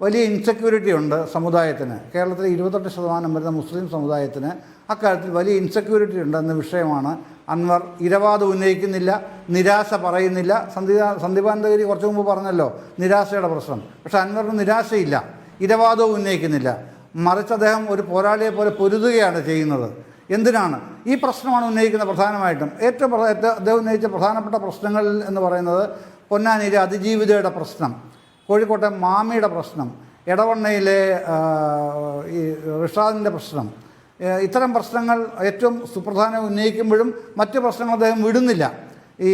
വലിയ ഇൻസെക്യൂരിറ്റി ഉണ്ട് സമുദായത്തിന്. കേരളത്തിലെ 28% വരുന്ന മുസ്ലിം സമുദായത്തിന് അക്കാര്യത്തിൽ വലിയ ഇൻസെക്യൂരിറ്റി ഉണ്ട് എന്ന വിഷയമാണ് അൻവർ. ഇരവാദം ഉന്നയിക്കുന്നില്ല, നിരാശ പറയുന്നില്ല. സന്ദീപാനന്ദഗിരി കുറച്ചു മുമ്പ് പറഞ്ഞല്ലോ നിരാശയുടെ പ്രശ്നം. പക്ഷെ അൻവറിന് നിരാശയില്ല, ഇരവാദവും ഉന്നയിക്കുന്നില്ല. മറിച്ച് അദ്ദേഹം ഒരു പോരാളിയെ പോലെ പൊരുതുകയാണ് ചെയ്യുന്നത്. എന്തിനാണ്? ഈ പ്രശ്നമാണ് ഉന്നയിക്കുന്നത് പ്രധാനമായിട്ടും. അദ്ദേഹം ഉന്നയിച്ച പ്രധാനപ്പെട്ട പ്രശ്നങ്ങൾ എന്ന് പറയുന്നത് പൊന്നാനിയിലെ അതിജീവിതയുടെ പ്രശ്നം, കോഴിക്കോട്ടെ മാമിയുടെ പ്രശ്നം, എടവണ്ണയിലെ ഈ റിഷാദിൻ്റെ പ്രശ്നം. ഇത്തരം പ്രശ്നങ്ങൾ ഏറ്റവും സുപ്രധാനം ഉന്നയിക്കുമ്പോഴും മറ്റ് പ്രശ്നങ്ങൾ അദ്ദേഹം വിടുന്നില്ല. ഈ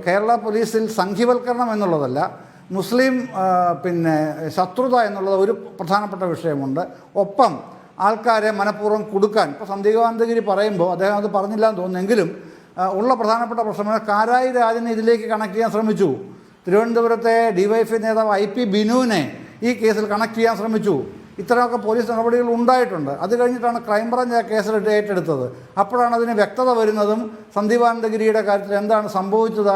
കേരള പോലീസിൽ സംഘിവൽക്കരണം എന്നുള്ളതല്ല, മുസ്ലിം ശത്രുത എന്നുള്ളത് ഒരു പ്രധാനപ്പെട്ട വിഷയമുണ്ട്. ഒപ്പം ആൾക്കാരെ മനഃപൂർവ്വം കൊടുക്കാൻ, ഇപ്പോൾ സന്ദീപാനന്ദഗിരി പറയുമ്പോൾ അദ്ദേഹം അത് പറഞ്ഞില്ല എന്ന് തോന്നുന്നെങ്കിലും ഉള്ള പ്രധാനപ്പെട്ട പ്രശ്നങ്ങൾ കാരായി രാജനെ ഇതിലേക്ക് കണക്ട് ചെയ്യാൻ ശ്രമിച്ചു. തിരുവനന്തപുരത്തെ DYFI നേതാവ് IP ബിനുവിനെ ഈ കേസിൽ കണക്ട് ചെയ്യാൻ ശ്രമിച്ചു. ഇത്തരമൊക്കെ പോലീസ് നടപടികൾ ഉണ്ടായിട്ടുണ്ട്. അത് കഴിഞ്ഞിട്ടാണ് ക്രൈംബ്രാഞ്ച് ആ കേസിൽ ഏറ്റെടുത്തത്. അപ്പോഴാണ് അതിന് വ്യക്തത വരുന്നതും സന്ദീപാനന്ദഗിരിയുടെ കാര്യത്തിൽ എന്താണ് സംഭവിച്ചത്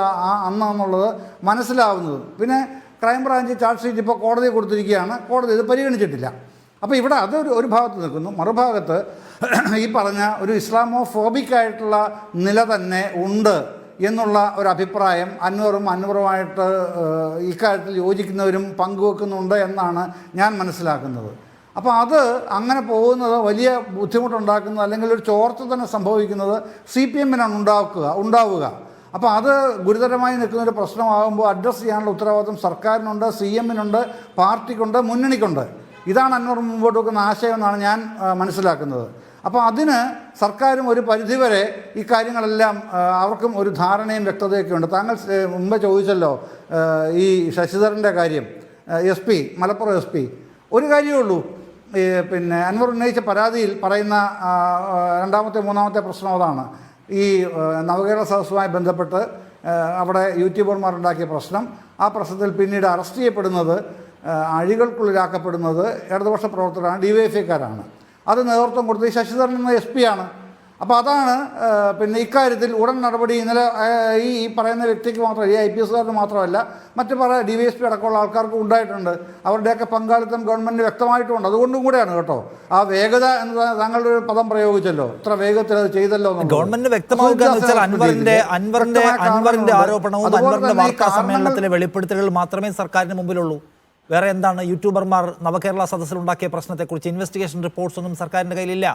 അന്നെന്നുള്ളത് മനസ്സിലാവുന്നതും. പിന്നെ ക്രൈംബ്രാഞ്ച് ചാർജ് ഷീറ്റ് ഇപ്പോൾ കോടതി കൊടുത്തിരിക്കുകയാണ്, കോടതി ഇത് പരിഗണിച്ചിട്ടില്ല. അപ്പോൾ ഇവിടെ അത് ഒരു ഭാഗത്ത് നിൽക്കുന്നു. മറുഭാഗത്ത് ഈ പറഞ്ഞ ഒരു ഇസ്ലാമോഫോബിക്കായിട്ടുള്ള നില തന്നെ ഉണ്ട് എന്നുള്ള ഒരു അഭിപ്രായം അൻവറുമായിട്ട് ഇക്കാര്യത്തിൽ യോജിക്കുന്നവരും പങ്കുവെക്കുന്നുണ്ട് എന്നാണ് ഞാൻ മനസ്സിലാക്കുന്നത്. അപ്പോൾ അത് അങ്ങനെ പോകുന്നത് വലിയ ബുദ്ധിമുട്ടുണ്ടാക്കുന്നത്, അല്ലെങ്കിൽ ഒരു ചോർച്ച തന്നെ സംഭവിക്കുന്നത് CPMനാണ് ഉണ്ടാവുക. അപ്പോൾ അത് ഗുരുതരമായി നിൽക്കുന്നൊരു പ്രശ്നമാകുമ്പോൾ അഡ്രസ്സ് ചെയ്യാനുള്ള ഉത്തരവാദിത്വം സർക്കാരിനുണ്ട്, CMനുണ്ട്, പാർട്ടിക്കുണ്ട്, മുന്നണിക്കുണ്ട്. ഇതാണ് അൻവർ മുമ്പോട്ട് വെക്കുന്ന ആശയം എന്നാണ് ഞാൻ മനസ്സിലാക്കുന്നത്. അപ്പോൾ അതിന് സർക്കാരും ഒരു പരിധിവരെ ഈ കാര്യങ്ങളെല്ലാം അവർക്കും ഒരു ധാരണയും വ്യക്തതയൊക്കെ ഉണ്ട്. താങ്കൾ മുമ്പ് ചോദിച്ചല്ലോ ഈ ശശിധരൻ്റെ കാര്യം, SP, മലപ്പുറം SP. ഒരു കാര്യമേ ഉള്ളൂ, അൻവർ ഉന്നയിച്ച പരാതിയിൽ പറയുന്ന രണ്ടാമത്തെ മൂന്നാമത്തെ പ്രശ്നം അതാണ്. ഈ നവകേരള സദസ്സുമായി ബന്ധപ്പെട്ട് അവിടെ യൂട്യൂബർമാരുണ്ടാക്കിയ പ്രശ്നം, ആ പ്രശ്നത്തിൽ പിന്നീട് അറസ്റ്റ് ചെയ്യപ്പെടുന്നത്, അഴികൾക്കുള്ളിലാക്കപ്പെടുന്നത് ഇടതുപക്ഷ പ്രവർത്തകരാണ്, DYFIക്കാരാണ്. അത് നേതൃത്വം കൊടുത്തത് ശശിധരൻ എന്ന SP ആണ്. അപ്പോൾ അതാണ് പിന്നെ ഇക്കാര്യത്തിൽ ഉടൻ നടപടി ഇന്നലെ ഈ പറയുന്ന വ്യക്തിക്ക് മാത്രമല്ല, ഈ IPS-കാരന് മാത്രമല്ല, മറ്റ് പല DYSP അടക്കമുള്ള ആൾക്കാർക്കും ഉണ്ടായിട്ടുണ്ട്. അവരുടെയൊക്കെ പങ്കാളിത്തം ഗവൺമെൻറ് വ്യക്തമായിട്ടുമുണ്ട്. അതുകൊണ്ടും കൂടെയാണ് കേട്ടോ ആ വേഗത എന്ന് താങ്കളുടെ ഒരു പദം പ്രയോഗിച്ചല്ലോ, ഇത്ര വേഗത്തിൽ അത് ചെയ്തല്ലോ. ഗവൺമെന്റ് വ്യക്തമാവുക എന്ന് വെച്ചാൽ അൻവറിന്റെ ആരോപണവും അൻവറിന്റെ വാർത്താ സമ്മേളനത്തിലെ വെളിപ്പെടുത്തലുകൾ മാത്രമേ സർക്കാരിന് മുമ്പിലുള്ളൂ. വേറെ എന്താണ്? യൂട്യൂബർമാർ നവകേരള സദസ്സിലുണ്ടാക്കിയ പ്രശ്നത്തെക്കുറിച്ച് ഇൻവെസ്റ്റിഗേഷൻ റിപ്പോർട്ട്സ് ഒന്നും സർക്കാരിന്റെ കയ്യിലില്ല.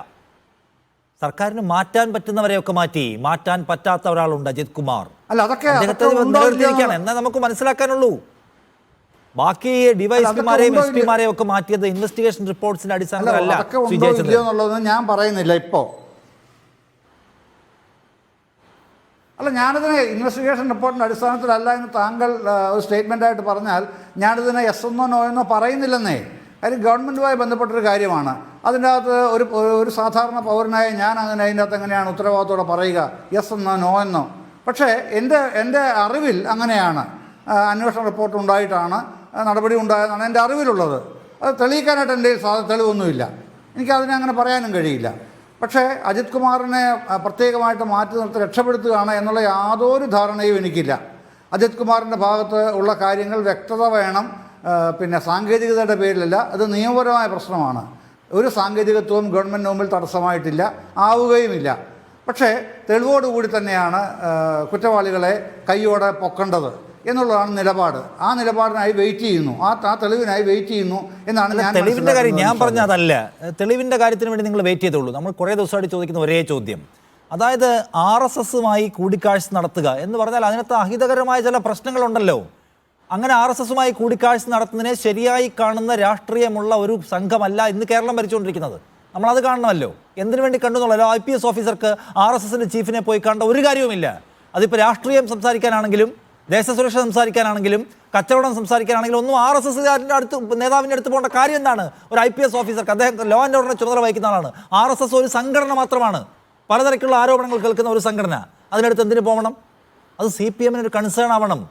സർക്കാരിന് മാറ്റാൻ പറ്റുന്നവരെയൊക്കെ മാറ്റി, മാറ്റാൻ പറ്റാത്ത ഒരാളുണ്ട്, അജിത് കുമാർ. എന്നാ നമുക്ക് മനസ്സിലാക്കാനുള്ളൂ. ബാക്കി ഡിവൈഎസ്പിമാരെയും SP-മാരെയും ഒക്കെ മാറ്റിയത് ഇൻവെസ്റ്റിഗേഷൻ റിപ്പോർട്ട്സിന്റെ അടിസ്ഥാനത്തിലല്ല എന്നുള്ളത് ഞാൻ പറയുന്നില്ല ഇപ്പോൾ. അല്ല, ഞാനിതിനെ ഇൻവെസ്റ്റിഗേഷൻ റിപ്പോർട്ടിൻ്റെ അടിസ്ഥാനത്തിലല്ല എന്ന് താങ്കൾ ഒരു സ്റ്റേറ്റ്മെൻറ്റായിട്ട് പറഞ്ഞാൽ ഞാനിതിനെ yes എന്നോ no എന്നോ പറയുന്നില്ലെന്നേ. കാര്യം ഗവൺമെൻറ്റുമായി ബന്ധപ്പെട്ടൊരു കാര്യമാണ്. അതിൻ്റെ അകത്ത് ഒരു സാധാരണ പൗരനായ ഞാൻ അതിൻ്റെ അകത്ത് എങ്ങനെയാണ് ഉത്തരവാദിത്തോടെ പറയുക yes എന്നോ no എന്നോ? പക്ഷേ എൻ്റെ അറിവിൽ അങ്ങനെയാണ്. അന്വേഷണ റിപ്പോർട്ട് ഉണ്ടായിട്ടാണ് നടപടി ഉണ്ടായതെന്നാണ് എൻ്റെ അറിവിലുള്ളത്. അത് തെളിയിക്കാനായിട്ട് എൻ്റെ തെളിവൊന്നുമില്ല. എനിക്കതിനെ അങ്ങനെ പറയാനും കഴിയില്ല. പക്ഷേ അജിത് കുമാറിനെ പ്രത്യേകമായിട്ട് മാറ്റി നിർത്തി രക്ഷപ്പെടുത്തുകയാണ് എന്നുള്ള യാതൊരു ധാരണയും എനിക്കില്ല. അജിത് കുമാറിൻ്റെ ഭാഗത്ത് ഉള്ള കാര്യങ്ങൾ വ്യക്തത വേണം. പിന്നെ സാങ്കേതികതയുടെ പേരിലല്ല, അത് നിയമപരമായ പ്രശ്നമാണ്. ഒരു സാങ്കേതികത്വവും ഗവൺമെൻറ് മുമ്പിൽ തടസ്സമായിട്ടില്ല, ആവുകയുമില്ല. പക്ഷേ തെളിവോടുകൂടി തന്നെയാണ് കുറ്റവാളികളെ കൈയോടെ പൊക്കേണ്ടത് എന്നുള്ളതാണ് നിലപാട്. ആ നിലപാടിനായി വെയിറ്റ് ചെയ്യുന്നു, ആ തെളിവിനായി വെയിറ്റ് ചെയ്യുന്നു എന്നാണ് ഞാൻ. തെളിവിൻ്റെ കാര്യം ഞാൻ പറഞ്ഞ അതല്ല. തെളിവിൻ്റെ കാര്യത്തിന് വേണ്ടി നിങ്ങൾ വെയിറ്റ് ചെയ്തോളൂ. നമ്മൾ കുറേ ദിവസമായിട്ട് ചോദിക്കുന്ന ഒരേ ചോദ്യം, അതായത് RSS-മായി കൂടിക്കാഴ്ച നടത്തുക എന്ന് പറഞ്ഞാൽ അതിനകത്ത് അഹിതകരമായ ചില പ്രശ്നങ്ങളുണ്ടല്ലോ. അങ്ങനെ RSS-മായി കൂടിക്കാഴ്ച നടത്തുന്നതിനെ ശരിയായി കാണുന്ന രാഷ്ട്രീയമുള്ള ഒരു സംഘമല്ല ഇന്ന് കേരളം ഭരിച്ചുകൊണ്ടിരിക്കുന്നത്. നമ്മളത് കാണണമല്ലോ. എന്തിനു വേണ്ടി കണ്ടു എന്നുള്ളല്ലോ. IPS ഓഫീസർക്ക് RSS-ൻ്റെ ചീഫിനെ പോയി കണ്ട ഒരു കാര്യവുമില്ല. അതിപ്പോൾ രാഷ്ട്രീയം സംസാരിക്കാനാണെങ്കിലും ദേശസുരക്ഷ സംസാരിക്കാനാണെങ്കിലും കച്ചവടം സംസാരിക്കാനാണെങ്കിലും ഒന്നും RSS-കാരൻ്റെ നേതാവിൻ്റെ അടുത്ത് പോകേണ്ട കാര്യം എന്താണ്? ഒരു IPS ഓഫീസർക്ക്, അദ്ദേഹം ലോ ആൻഡ് ഓർഡറിനെ ചുമതല വഹിക്കുന്ന ആളാണ്. RSS ഒരു സംഘടന മാത്രമാണ്, പലതരത്തിലുള്ള ആരോപണങ്ങൾ കേൾക്കുന്ന ഒരു സംഘടന. അതിനടുത്ത് എന്തിനു പോകണം? അത് CPM-ന് ഒരു കൺസേൺ ആവണം.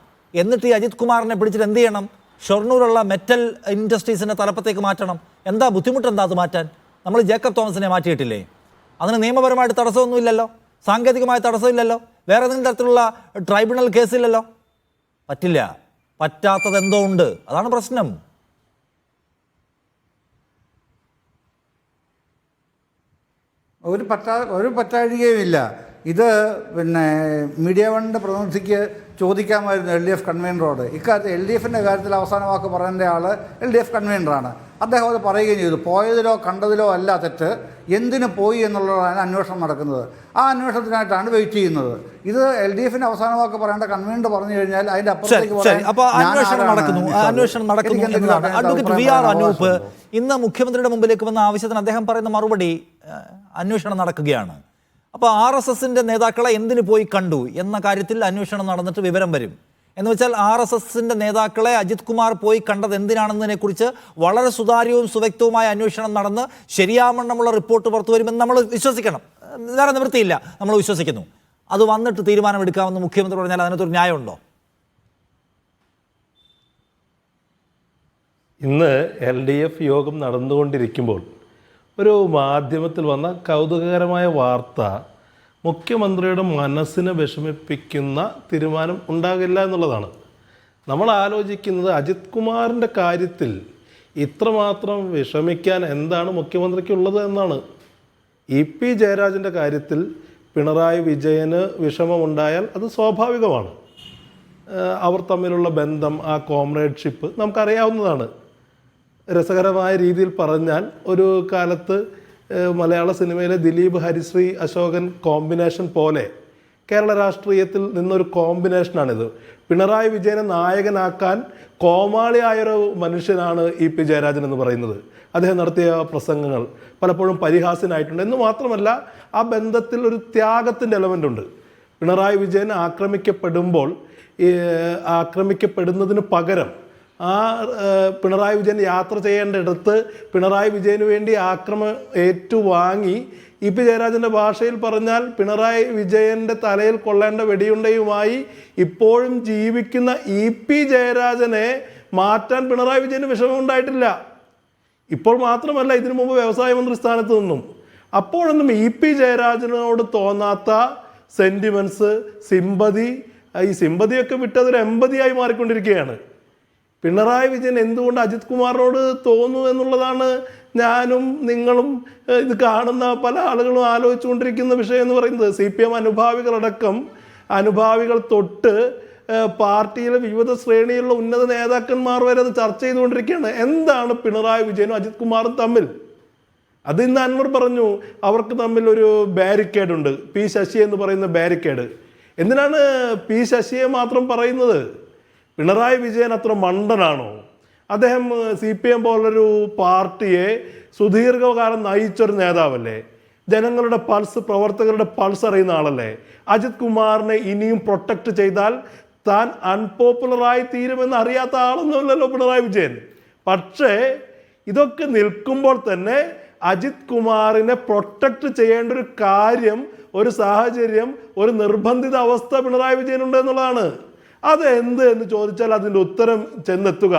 എന്നിട്ട് ഈ അജിത് കുമാറിനെ പിടിച്ചിട്ട് എന്ത് ചെയ്യണം? ഷൊർണൂരുള്ള മെറ്റൽ ഇൻഡസ്ട്രീസിൻ്റെ തലപ്പത്തേക്ക് മാറ്റണം. എന്താ ബുദ്ധിമുട്ട്? എന്താ അത് മാറ്റാൻ? നമ്മൾ ജേക്കബ് തോമസിനെ മാറ്റിയിട്ടില്ലേ? അതിന് നിയമപരമായിട്ട് തടസ്സമൊന്നുമില്ലല്ലോ, സാങ്കേതികമായ തടസ്സമില്ലല്ലോ, വേറെ ഏതെങ്കിലും തരത്തിലുള്ള ട്രൈബ്യൂണൽ കേസില്ലല്ലോ. പറ്റില്ല. പറ്റാത്തത് എന്തോ ഉണ്ട്, അതാണ് പ്രശ്നം. ഒരു പറ്റാഴികയുമില്ല. ഇത് പിന്നെ മീഡിയ വണ്ണിൻ്റെ പ്രതിനിധിക്ക് ചോദിക്കാമായിരുന്നു LDF കൺവീനറോട്. ഇക്കാര്യത്തിൽ LDF-ൻ്റെ കാര്യത്തിൽ അവസാന വാക്ക് പറയേണ്ട ആൾ LDF കൺവീനറാണ്. അദ്ദേഹം അത് പറയുകയും ചെയ്തു. പോയതിലോ കണ്ടതിലോ അല്ല തെറ്റ്, എന്തിനു പോയി എന്നുള്ളതാണ് അന്വേഷണം നടക്കുന്നത്. ആ അന്വേഷണത്തിനായിട്ടാണ് വെയിറ്റ് ചെയ്യുന്നത്. ഇത് LDF-ന് അവസാന വാക്ക് പറയേണ്ട കൺവീനർ പറഞ്ഞു കഴിഞ്ഞാൽ അതിൻ്റെ അപ്പുറത്തേക്ക് അന്വേഷണം നടക്കുന്നു. അഡ്വക്കേറ്റ് VR അനൂപ് ഇന്ന് മുഖ്യമന്ത്രിയുടെ മുമ്പിലേക്ക് വന്ന ആവശ്യത്തിന് അദ്ദേഹം പറയുന്ന മറുപടി, അന്വേഷണം നടക്കുകയാണ്. അപ്പോൾ RSS-ൻ്റെ നേതാക്കളെ എന്തിനു പോയി കണ്ടു എന്ന കാര്യത്തിൽ അന്വേഷണം നടന്നിട്ട് വിവരം വരും. എന്ന് വെച്ചാൽ RSS-ൻ്റെ നേതാക്കളെ അജിത് കുമാർ പോയി കണ്ടത് എന്തിനാണെന്നതിനെക്കുറിച്ച് വളരെ സുതാര്യവും സുവ്യക്തവുമായ അന്വേഷണം നടന്ന് ശരിയാവണ്ണമുള്ള റിപ്പോർട്ട് പുറത്തു വരുമെന്ന് നമ്മൾ വിശ്വസിക്കണം. വേറെ നിവൃത്തിയില്ല, നമ്മൾ വിശ്വസിക്കുന്നു. അത് വന്നിട്ട് തീരുമാനമെടുക്കാമെന്ന് മുഖ്യമന്ത്രി പറഞ്ഞാൽ അതിനകത്തൊരു ന്യായമുണ്ടോ? ഇന്ന് LDF യോഗം നടന്നുകൊണ്ടിരിക്കുമ്പോൾ ഒരു മാധ്യമത്തിൽ വന്ന കൗതുകകരമായ വാർത്ത, മുഖ്യമന്ത്രിയുടെ മനസ്സിനെ വിഷമിപ്പിക്കുന്ന തീരുമാനം ഉണ്ടാകില്ല എന്നുള്ളതാണ്. നമ്മൾ ആലോചിക്കുന്നത് അജിത് കുമാറിൻ്റെ കാര്യത്തിൽ ഇത്രമാത്രം വിഷമിക്കാൻ എന്താണ് മുഖ്യമന്ത്രിക്കുള്ളത് എന്നാണ്. EP ജയരാജൻ്റെ കാര്യത്തിൽ പിണറായി വിജയന് വിഷമമുണ്ടായാൽ അത് സ്വാഭാവികമാണ്. അവർ തമ്മിലുള്ള ബന്ധം, ആ കോമ്രേഡ്ഷിപ്പ് നമുക്കറിയാവുന്നതാണ്. രസകരമായ രീതിയിൽ പറഞ്ഞാൽ ഒരു കാലത്ത് മലയാള സിനിമയിലെ ദിലീപ് ഹരിശ്രീ അശോകൻ കോമ്പിനേഷൻ പോലെ കേരള രാഷ്ട്രീയത്തിൽ നിന്നൊരു കോമ്പിനേഷനാണിത്. പിണറായി വിജയനെ നായകനാക്കാൻ കോമാളിയായൊരു മനുഷ്യനാണ് EP ജയരാജൻ എന്ന് പറയുന്നത്. അദ്ദേഹം നടത്തിയ പ്രസംഗങ്ങൾ പലപ്പോഴും പരിഹാസ്യനായിട്ടുണ്ട്. എന്ന് മാത്രമല്ല, ആ ബന്ധത്തിൽ ഒരു ത്യാഗത്തിൻ്റെ എലമെൻ്റ് ഉണ്ട്. പിണറായി വിജയൻ ആക്രമിക്കപ്പെടുന്നതിന് പകരം ആ പിണറായി വിജയൻ യാത്ര ചെയ്യേണ്ടിടത്ത് പിണറായി വിജയന് വേണ്ടി ഏറ്റുവാങ്ങി EP ജയരാജൻ്റെ ഭാഷയിൽ പറഞ്ഞാൽ പിണറായി വിജയൻ്റെ തലയിൽ കൊള്ളേണ്ട വെടിയുണ്ടയുമായി ഇപ്പോഴും ജീവിക്കുന്ന EP ജയരാജനെ മാറ്റാൻ പിണറായി വിജയന് വിഷമമുണ്ടായിട്ടില്ല. ഇപ്പോൾ മാത്രമല്ല, ഇതിനു മുമ്പ് വ്യവസായ മന്ത്രി സ്ഥാനത്ത് നിന്നും അപ്പോഴൊന്നും EP ജയരാജനോട് തോന്നാത്ത സെൻറ്റിമെൻറ്റ്സ്, സിമ്പതി, ഈ സിമ്പതിയൊക്കെ വിട്ടതൊരു എമ്പതിയായി മാറിക്കൊണ്ടിരിക്കുകയാണ്. പിണറായി വിജയൻ എന്തുകൊണ്ട് അജിത് കുമാറിനോട് തോന്നുന്നു എന്നുള്ളതാണ് ഞാനും നിങ്ങളും ഇത് കാണുന്ന പല ആളുകളും ആലോചിച്ചുകൊണ്ടിരിക്കുന്ന വിഷയം എന്ന് പറയുന്നത്. CPM അനുഭാവികൾ തൊട്ട് പാർട്ടിയിലെ വിവിധ ശ്രേണിയിലുള്ള ഉന്നത നേതാക്കന്മാർ വരെ അത് ചർച്ച ചെയ്തുകൊണ്ടിരിക്കുകയാണ്. എന്താണ് പിണറായി വിജയനും അജിത് കുമാറും തമ്മിൽ? അത് ഇന്ന് അൻവർ പറഞ്ഞു, അവർക്ക് തമ്മിൽ ഒരു ബാരിക്കേഡ് ഉണ്ട്, P ശശി എന്ന് പറയുന്ന ബാരിക്കേഡ്. എന്തിനാണ് P ശശിയെ മാത്രം പറയുന്നത്? പിണറായി വിജയൻ അത്ര മണ്ടനാണോ? അദ്ദേഹം CPM പോലൊരു പാർട്ടിയെ സുദീർഘകാലം നയിച്ചൊരു നേതാവല്ലേ? ജനങ്ങളുടെ പൾസ്, പ്രവർത്തകരുടെ പൾസ് അറിയുന്ന ആളല്ലേ? അജിത് കുമാറിനെ ഇനിയും പ്രൊട്ടക്റ്റ് ചെയ്താൽ താൻ അൺപോപ്പുലറായി തീരുമെന്ന് അറിയാത്ത ആളൊന്നുമല്ലല്ലോ പിണറായി വിജയൻ. പക്ഷേ ഇതൊക്കെ നിൽക്കുമ്പോൾ തന്നെ അജിത് കുമാറിനെ പ്രൊട്ടക്റ്റ് ചെയ്യേണ്ട ഒരു കാര്യം, ഒരു സാഹചര്യം, ഒരു നിർബന്ധിത അവസ്ഥ പിണറായി വിജയനുണ്ട് എന്നുള്ളതാണ്. അത് എന്ത് എന്ന് ചോദിച്ചാൽ അതിൻ്റെ ഉത്തരം ചെന്നെത്തുക.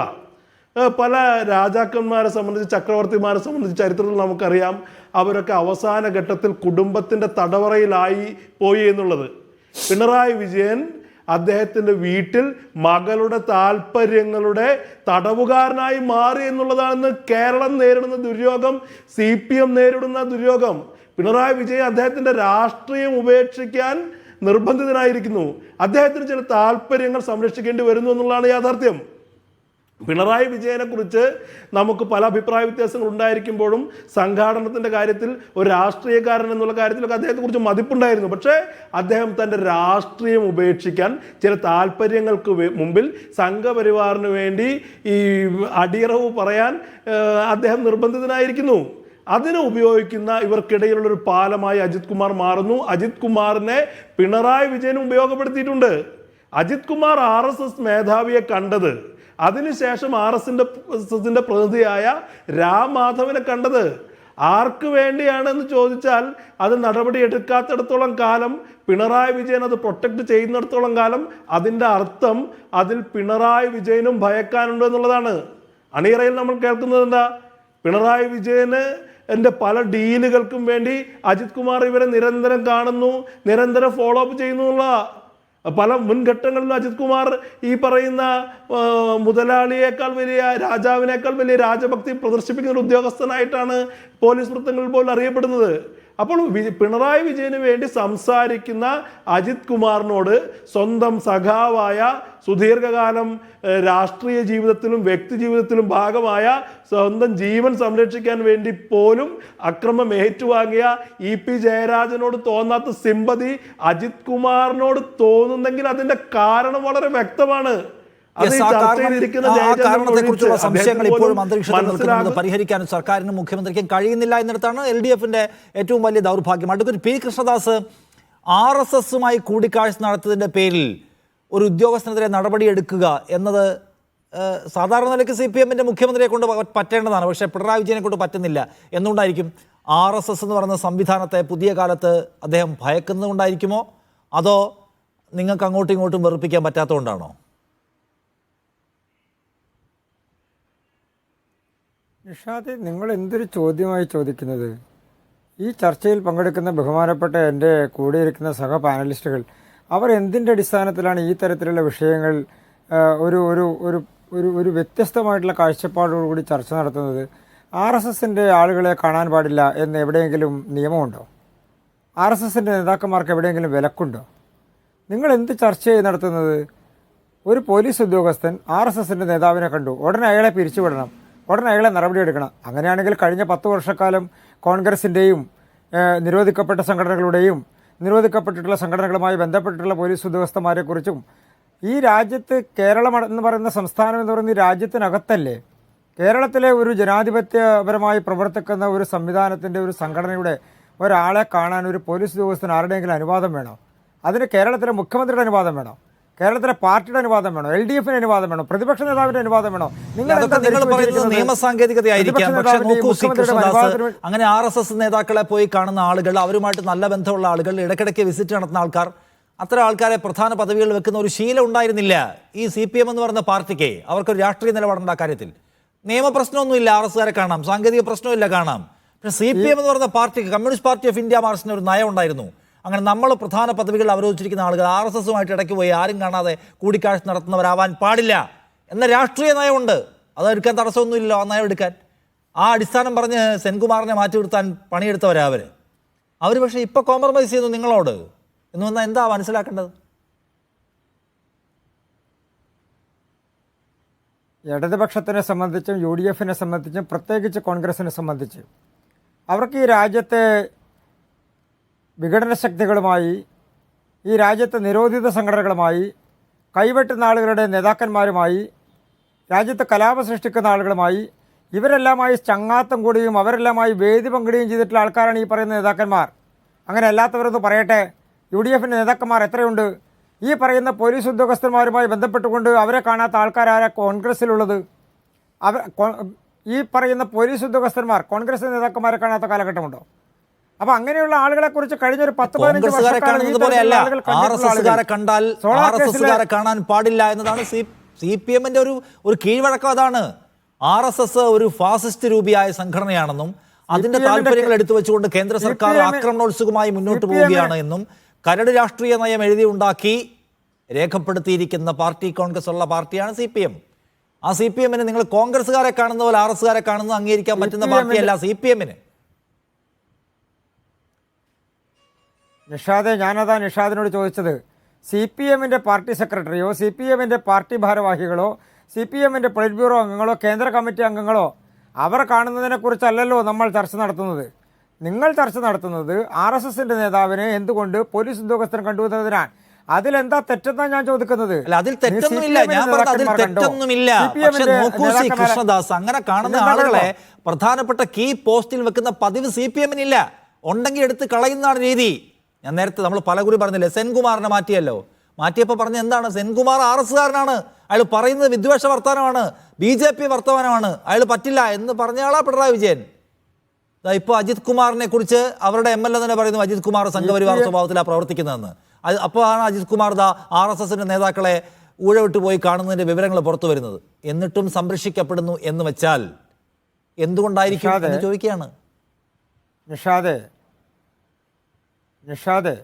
പല രാജാക്കന്മാരെ സംബന്ധിച്ച്, ചക്രവർത്തിമാരെ സംബന്ധിച്ച് ചരിത്രത്തിൽ നമുക്കറിയാം, അവരൊക്കെ അവസാന ഘട്ടത്തിൽ കുടുംബത്തിൻ്റെ തടവറയിലായി പോയി എന്നുള്ളത്. പിണറായി വിജയൻ അദ്ദേഹത്തിൻ്റെ വീട്ടിൽ മകളുടെ താല്പര്യങ്ങളുടെ തടവുകാരനായി മാറി എന്നുള്ളതാണ് കേരളം നേരിടുന്ന ദുര്യോഗം, CPM നേരിടുന്ന ദുര്യോഗം. പിണറായി വിജയൻ അദ്ദേഹത്തിൻ്റെ രാഷ്ട്രീയം ഉപേക്ഷിക്കാൻ നിർബന്ധിതനായിരിക്കുന്നു. അദ്ദേഹത്തിന് ചില താല്പര്യങ്ങൾ സംരക്ഷിക്കേണ്ടി വരുന്നു എന്നുള്ളതാണ് യാഥാർത്ഥ്യം. പിണറായി വിജയനെ കുറിച്ച് നമുക്ക് പല അഭിപ്രായ വ്യത്യാസങ്ങൾ ഉണ്ടായിരിക്കുമ്പോഴും സംഘാടനത്തിൻ്റെ കാര്യത്തിൽ ഒരു രാഷ്ട്രീയക്കാരൻ എന്നുള്ള കാര്യത്തിലൊക്കെ അദ്ദേഹത്തെക്കുറിച്ച് മതിപ്പുണ്ടായിരുന്നു. പക്ഷേ അദ്ദേഹം തൻ്റെ രാഷ്ട്രീയം ഉപേക്ഷിക്കാൻ ചില താല്പര്യങ്ങൾക്ക് മുമ്പിൽ സംഘപരിവാറിന് വേണ്ടി ഈ അടിയറവ് പറയാൻ അദ്ദേഹം നിർബന്ധിതനായിരിക്കുന്നു. അതിനെ ഉപയോഗിക്കുന്ന ഇവർക്കിടയിലുള്ളൊരു പാലമായി അജിത് കുമാർ മാറുന്നു. അജിത് കുമാറിനെ പിണറായി വിജയനും ഉപയോഗപ്പെടുത്തിയിട്ടുണ്ട്. അജിത് കുമാർ RSS മേധാവിയെ കണ്ടത്, അതിനുശേഷം RSSന്റെ പ്രതിനിധിയായ രാം മാധവനെ കണ്ടത് ആർക്ക് വേണ്ടിയാണെന്ന് ചോദിച്ചാൽ അത് നടപടി എടുക്കാത്തിടത്തോളം കാലം, പിണറായി വിജയൻ അത് പ്രൊട്ടക്റ്റ് ചെയ്യുന്നിടത്തോളം കാലം അതിൻ്റെ അർത്ഥം അതിൽ പിണറായി വിജയനും ഭയക്കാനുണ്ട് എന്നുള്ളതാണ്. അണിയറയിൽ നമ്മൾ കേൾക്കുന്നത് എന്താ? പിണറായി വിജയന് പല ഡീലുകൾക്കും വേണ്ടി അജിത് കുമാർ ഇവരെ നിരന്തരം കാണുന്നു, നിരന്തരം ഫോളോ അപ്പ് ചെയ്യുന്നു എന്നുള്ള. പല മുൻഘട്ടങ്ങളിലും അജിത് കുമാർ ഈ പറയുന്ന മുതലാളിയേക്കാൾ വലിയ, രാജാവിനേക്കാൾ വലിയ രാജഭക്തി പ്രദർശിപ്പിക്കുന്ന ഒരു ഉദ്യോഗസ്ഥനായിട്ടാണ് പോലീസ് വൃത്തങ്ങളിൽ പോലും അറിയപ്പെടുന്നത്. അപ്പോൾ പിണറായി വിജയന് വേണ്ടി സംസാരിക്കുന്ന അജിത് കുമാറിനോട് സ്വന്തം സഖാവായ, സുദീർഘകാലം രാഷ്ട്രീയ ജീവിതത്തിലും വ്യക്തി ജീവിതത്തിലും ഭാഗമായ, സ്വന്തം ജീവൻ സംരക്ഷിക്കാൻ വേണ്ടി പോലും അക്രമം ഏറ്റുവാങ്ങിയ EP ജയരാജനോട് തോന്നാത്ത സിമ്പതി അജിത് കുമാറിനോട് തോന്നുന്നെങ്കിൽ അതിൻ്റെ കാരണം വളരെ വ്യക്തമാണ്. കാരണത്തെക്കുറിച്ചുള്ള സംശയങ്ങൾ ഇപ്പോഴും അന്തരീക്ഷത്തിൽ നിൽക്കുന്നത് പരിഹരിക്കാനും സർക്കാരിനും മുഖ്യമന്ത്രിക്കും കഴിയുന്നില്ല എന്നിടത്താണ് LDFന്റെ ഏറ്റവും വലിയ ദൗർഭാഗ്യം. അഡ്വക്കേറ്റ് P കൃഷ്ണദാസ്, RSSുമായി കൂടിക്കാഴ്ച നടത്തിയതിൻ്റെ പേരിൽ ഒരു ഉദ്യോഗസ്ഥനെതിരെ നടപടിയെടുക്കുക എന്നത് സാധാരണ നിലയ്ക്ക് CPMന്റെ മുഖ്യമന്ത്രിയെ കൊണ്ട് പറ്റേണ്ടതാണ്. പക്ഷേ പിണറായി വിജയനെ കൊണ്ട് പറ്റുന്നില്ല. എന്തുകൊണ്ടായിരിക്കും? RSS എന്ന് പറയുന്ന സംവിധാനത്തെ പുതിയ കാലത്ത് അദ്ദേഹം ഭയക്കുന്നതുകൊണ്ടായിരിക്കുമോ, അതോ നിങ്ങൾക്ക് അങ്ങോട്ടും ഇങ്ങോട്ടും വെറുപ്പിക്കാൻ പറ്റാത്തതുകൊണ്ടാണോ? നിഷാദ്, നിങ്ങൾ എന്തൊരു ചോദ്യമായി ചോദിക്കുന്നത്? ഈ ചർച്ചയിൽ പങ്കെടുക്കുന്ന ബഹുമാനപ്പെട്ട എൻ്റെ കൂടെയിരിക്കുന്ന സഹ പാനലിസ്റ്റുകൾ അവർ എന്തിൻ്റെ അടിസ്ഥാനത്തിലാണ് ഈ തരത്തിലുള്ള വിഷയങ്ങൾ ഒരു ഒരു ഒരു ഒരു ഒരു വ്യത്യസ്തമായിട്ടുള്ള കാഴ്ചപ്പാടോടുകൂടി ചർച്ച നടത്തുന്നത്? RSSന്റെ ആളുകളെ കാണാൻ പാടില്ല എന്ന് എവിടെയെങ്കിലും നിയമമുണ്ടോ? RSSന്റെ നേതാക്കന്മാർക്ക് എവിടെയെങ്കിലും വിലക്കുണ്ടോ? നിങ്ങൾ എന്ത് ചർച്ചയായി നടത്തുന്നത്? ഒരു പോലീസ് ഉദ്യോഗസ്ഥൻ RSSന്റെ നേതാവിനെ കണ്ടു, ഉടനെ അയാളെ പിരിച്ചുവിടണം, ഉടനെ അയാളെ നടപടിയെടുക്കണം. അങ്ങനെയാണെങ്കിൽ കഴിഞ്ഞ 10 വർഷക്കാലം കോൺഗ്രസിൻ്റെയും നിരോധിക്കപ്പെട്ട സംഘടനകളുടെയും നിരോധിക്കപ്പെട്ടിട്ടുള്ള സംഘടനകളുമായി ബന്ധപ്പെട്ടിട്ടുള്ള പോലീസ് ഉദ്യോഗസ്ഥന്മാരെക്കുറിച്ചും, ഈ രാജ്യത്ത് കേരളം എന്ന് പറയുന്ന സംസ്ഥാനം എന്ന് പറയുന്ന ഈ രാജ്യത്തിനകത്തല്ലേ, കേരളത്തിലെ ഒരു ജനാധിപത്യപരമായി പ്രവർത്തിക്കുന്ന ഒരു സംവിധാനത്തിൻ്റെ, ഒരു സംഘടനയുടെ ഒരാളെ കാണാൻ ഒരു പോലീസ് ഉദ്യോഗസ്ഥന് ആരുടെയെങ്കിലും അനുവാദം വേണോ? അതിന് കേരളത്തിലെ മുഖ്യമന്ത്രിയുടെ അനുവാദം വേണോ? കേരളത്തിലെ പാർട്ടിയുടെ അനുവാദം വേണോ? LDFന്റെ അനുവാദം വേണോ? പ്രതിപക്ഷ നേതാവിന്റെ അനുവാദം വേണോ? നിങ്ങൾ പറയുന്നത് നിയമസാങ്കേതികതയായിരിക്കാം. പക്ഷേ നോക്കൂ കൃഷ്ണദാസ്, അങ്ങനെ RSS നേതാക്കളെ പോയി കാണുന്ന ആളുകൾ, അവരുമായിട്ട് നല്ല ബന്ധമുള്ള ആളുകൾ, ഇടയ്ക്കിടയ്ക്ക് വിസിറ്റ് നടത്തുന്ന ആൾക്കാർ, അത്തരം ആൾക്കാരെ പ്രധാന പദവികൾ വെക്കുന്ന ഒരു ശീലം ഉണ്ടായിരുന്നില്ല ഈ CPM എന്ന് പറയുന്ന പാർട്ടിക്ക്. അവർക്കൊരു രാഷ്ട്രീയ നിലപാടുണ്ട് ആ കാര്യത്തിൽ. നിയമപ്രശ്നമൊന്നുമില്ല, RSSകാരെ കാണാം, സാങ്കേതിക പ്രശ്നമില്ല കാണാം. പക്ഷേ CPM എന്ന് പറയുന്ന പാർട്ടിക്ക്, കമ്മ്യൂണിസ്റ്റ് പാർട്ടി ഓഫ് ഇന്ത്യ മാർക്സിന് ഒരു നയം ഉണ്ടായിരുന്നു. അങ്ങനെ നമ്മൾ പ്രധാന പദവികൾ അവരോധിച്ചിരിക്കുന്ന ആളുകൾ RSSുമായിട്ട് ഇടയ്ക്ക് പോയി ആരും കാണാതെ കൂടിക്കാഴ്ച നടത്തുന്നവരാവാൻ പാടില്ല എന്ന രാഷ്ട്രീയ നയമുണ്ട്. അതെടുക്കാൻ തടസ്സമൊന്നുമില്ലല്ലോ, ആ നയം എടുക്കാൻ. ആ അടിസ്ഥാനം പറഞ്ഞ് സെൻകുമാറിനെ മാറ്റി നിർത്താൻ പണിയെടുത്തവരാ അവർ പക്ഷേ ഇപ്പോൾ കോംപ്രമൈസ് ചെയ്യുന്നു നിങ്ങളോട് എന്ന് വന്നാൽ എന്താ മനസ്സിലാക്കേണ്ടത്? ഇടതുപക്ഷത്തിനെ സംബന്ധിച്ചും UDFനെ സംബന്ധിച്ചും പ്രത്യേകിച്ച് കോൺഗ്രസിനെ സംബന്ധിച്ച് അവർക്ക് ഈ രാജ്യത്തെ വിഘടന ശക്തികളുമായി, ഈ രാജ്യത്തെ നിരോധിത സംഘടനകളുമായി, കൈവെട്ടുന്ന ആളുകളുടെ നേതാക്കന്മാരുമായി, രാജ്യത്ത് കലാപം സൃഷ്ടിക്കുന്ന ആളുകളുമായി, ഇവരെല്ലാമായി ചങ്ങാത്തം കൂടുകയും അവരെല്ലാമായി വേദി പങ്കിടുകയും ചെയ്തിട്ടുള്ള ആൾക്കാരാണ് ഈ പറയുന്ന നേതാക്കന്മാർ. അങ്ങനെ അല്ലാത്തവരൊന്ന് പറയട്ടെ, UDFിൻ്റെ നേതാക്കന്മാർ എത്രയുണ്ട്? ഈ പറയുന്ന പോലീസ് ഉദ്യോഗസ്ഥന്മാരുമായി ബന്ധപ്പെട്ടുകൊണ്ട് അവരെ കാണാത്ത ആൾക്കാരാരാ കോൺഗ്രസ്സിലുള്ളത്? ഈ പറയുന്ന പോലീസ് ഉദ്യോഗസ്ഥന്മാർ കോൺഗ്രസ് നേതാക്കന്മാരെ കാണാത്ത കാലഘട്ടമുണ്ടോ? അപ്പോൾ അങ്ങനെയുള്ള ആളുകളെ കുറിച്ച് കഴിഞ്ഞൊരു 10-15 RSSകാരെ കണ്ടാൽ RSSകാരെ കാണാൻ പാടില്ല എന്നതാണ് CPMന്റെ ഒരു കീഴ്വഴക്കം. അതാണ് RSS ഒരു ഫാസിസ്റ്റ് രൂപിയായ സംഘടനയാണെന്നും അതിന്റെ താല്പര്യങ്ങൾ എടുത്തു വെച്ചുകൊണ്ട് കേന്ദ്ര സർക്കാർ ആക്രമണോത്സുകമായി മുന്നോട്ട് പോവുകയാണ് എന്നും കരട് രാഷ്ട്രീയ നയം എഴുതി ഉണ്ടാക്കി രേഖപ്പെടുത്തിയിരിക്കുന്ന പാർട്ടി, കോൺഗ്രസ് ഉള്ള പാർട്ടിയാണ് CPM. ആ CPMന് നിങ്ങൾ കോൺഗ്രസ്സുകാരെ കാണുന്ന പോലെ RSകാരെ കാണുന്നത് അംഗീകരിക്കാൻ പറ്റുന്ന പാർട്ടിയല്ല CPMന്. നിഷാദെ, ഞാനതാ നിഷാദിനോട് ചോദിച്ചത്. CPMന്റെ പാർട്ടി സെക്രട്ടറിയോ CPMന്റെ പാർട്ടി ഭാരവാഹികളോ CPMന്റെ പൊളിറ്റ് ബ്യൂറോ അംഗങ്ങളോ കേന്ദ്ര കമ്മിറ്റി അംഗങ്ങളോ അവർ കാണുന്നതിനെക്കുറിച്ചല്ലല്ലോ നമ്മൾ ചർച്ച നടത്തുന്നത്. നിങ്ങൾ ചർച്ച നടത്തുന്നത് RSSന്റെ നേതാവിനെ എന്തുകൊണ്ട് പോലീസ് ഉദ്യോഗസ്ഥൻ കണ്ടുവന്നതിനാണ്. അതിലെന്താ തെറ്റെന്നാണ് ഞാൻ ചോദിക്കുന്നത്. അതിൽ തെറ്റൊന്നുമില്ല, ഞാൻ പറഞ്ഞത് അതിൽ തെറ്റൊന്നുമില്ല. പക്ഷെ നോക്കൂ കൃഷ്ണദാസ്, അങ്ങനെ കാണുന്ന ആളുകളെ പ്രധാനപ്പെട്ട കീ പോസ്റ്റിൽ വെക്കുന്ന പതിവ് CPMനില്ല. ഉണ്ടെങ്കിൽ എടുത്ത് കളയുന്നതാണ് രീതി. ഞാൻ നേരത്തെ നമ്മൾ പലകുറി പറഞ്ഞില്ലേ, സെൻകുമാറിനെ മാറ്റിയല്ലോ. മാറ്റിയപ്പോൾ പറഞ്ഞ എന്താണ്? സെൻകുമാർ RSകാരനാണ്, അയാൾ പറയുന്നത് വിദ്വേഷ വർത്തമാനമാണ്, BJP വർത്തമാനമാണ്, അയാൾ പറ്റില്ല എന്ന് പറഞ്ഞയാളാ പിണറായി വിജയൻ. ഇപ്പോൾ അജിത് കുമാറിനെ കുറിച്ച് അവരുടെ MLA തന്നെ പറയുന്നു അജിത് കുമാർ സംഘപരിവാർ സ്വഭാവത്തിലാണ് പ്രവർത്തിക്കുന്നതെന്ന്. അപ്പോൾ ആണ് അജിത് കുമാർ RSSന്റെ നേതാക്കളെ ഊഴവിട്ട് പോയി കാണുന്നതിന്റെ വിവരങ്ങൾ പുറത്തു വരുന്നത്. എന്നിട്ടും സംരക്ഷിക്കപ്പെടുന്നു എന്ന് വെച്ചാൽ എന്തുകൊണ്ടായിരിക്കും എന്ന് ചോദിക്കുകയാണ്. നിഷാദ്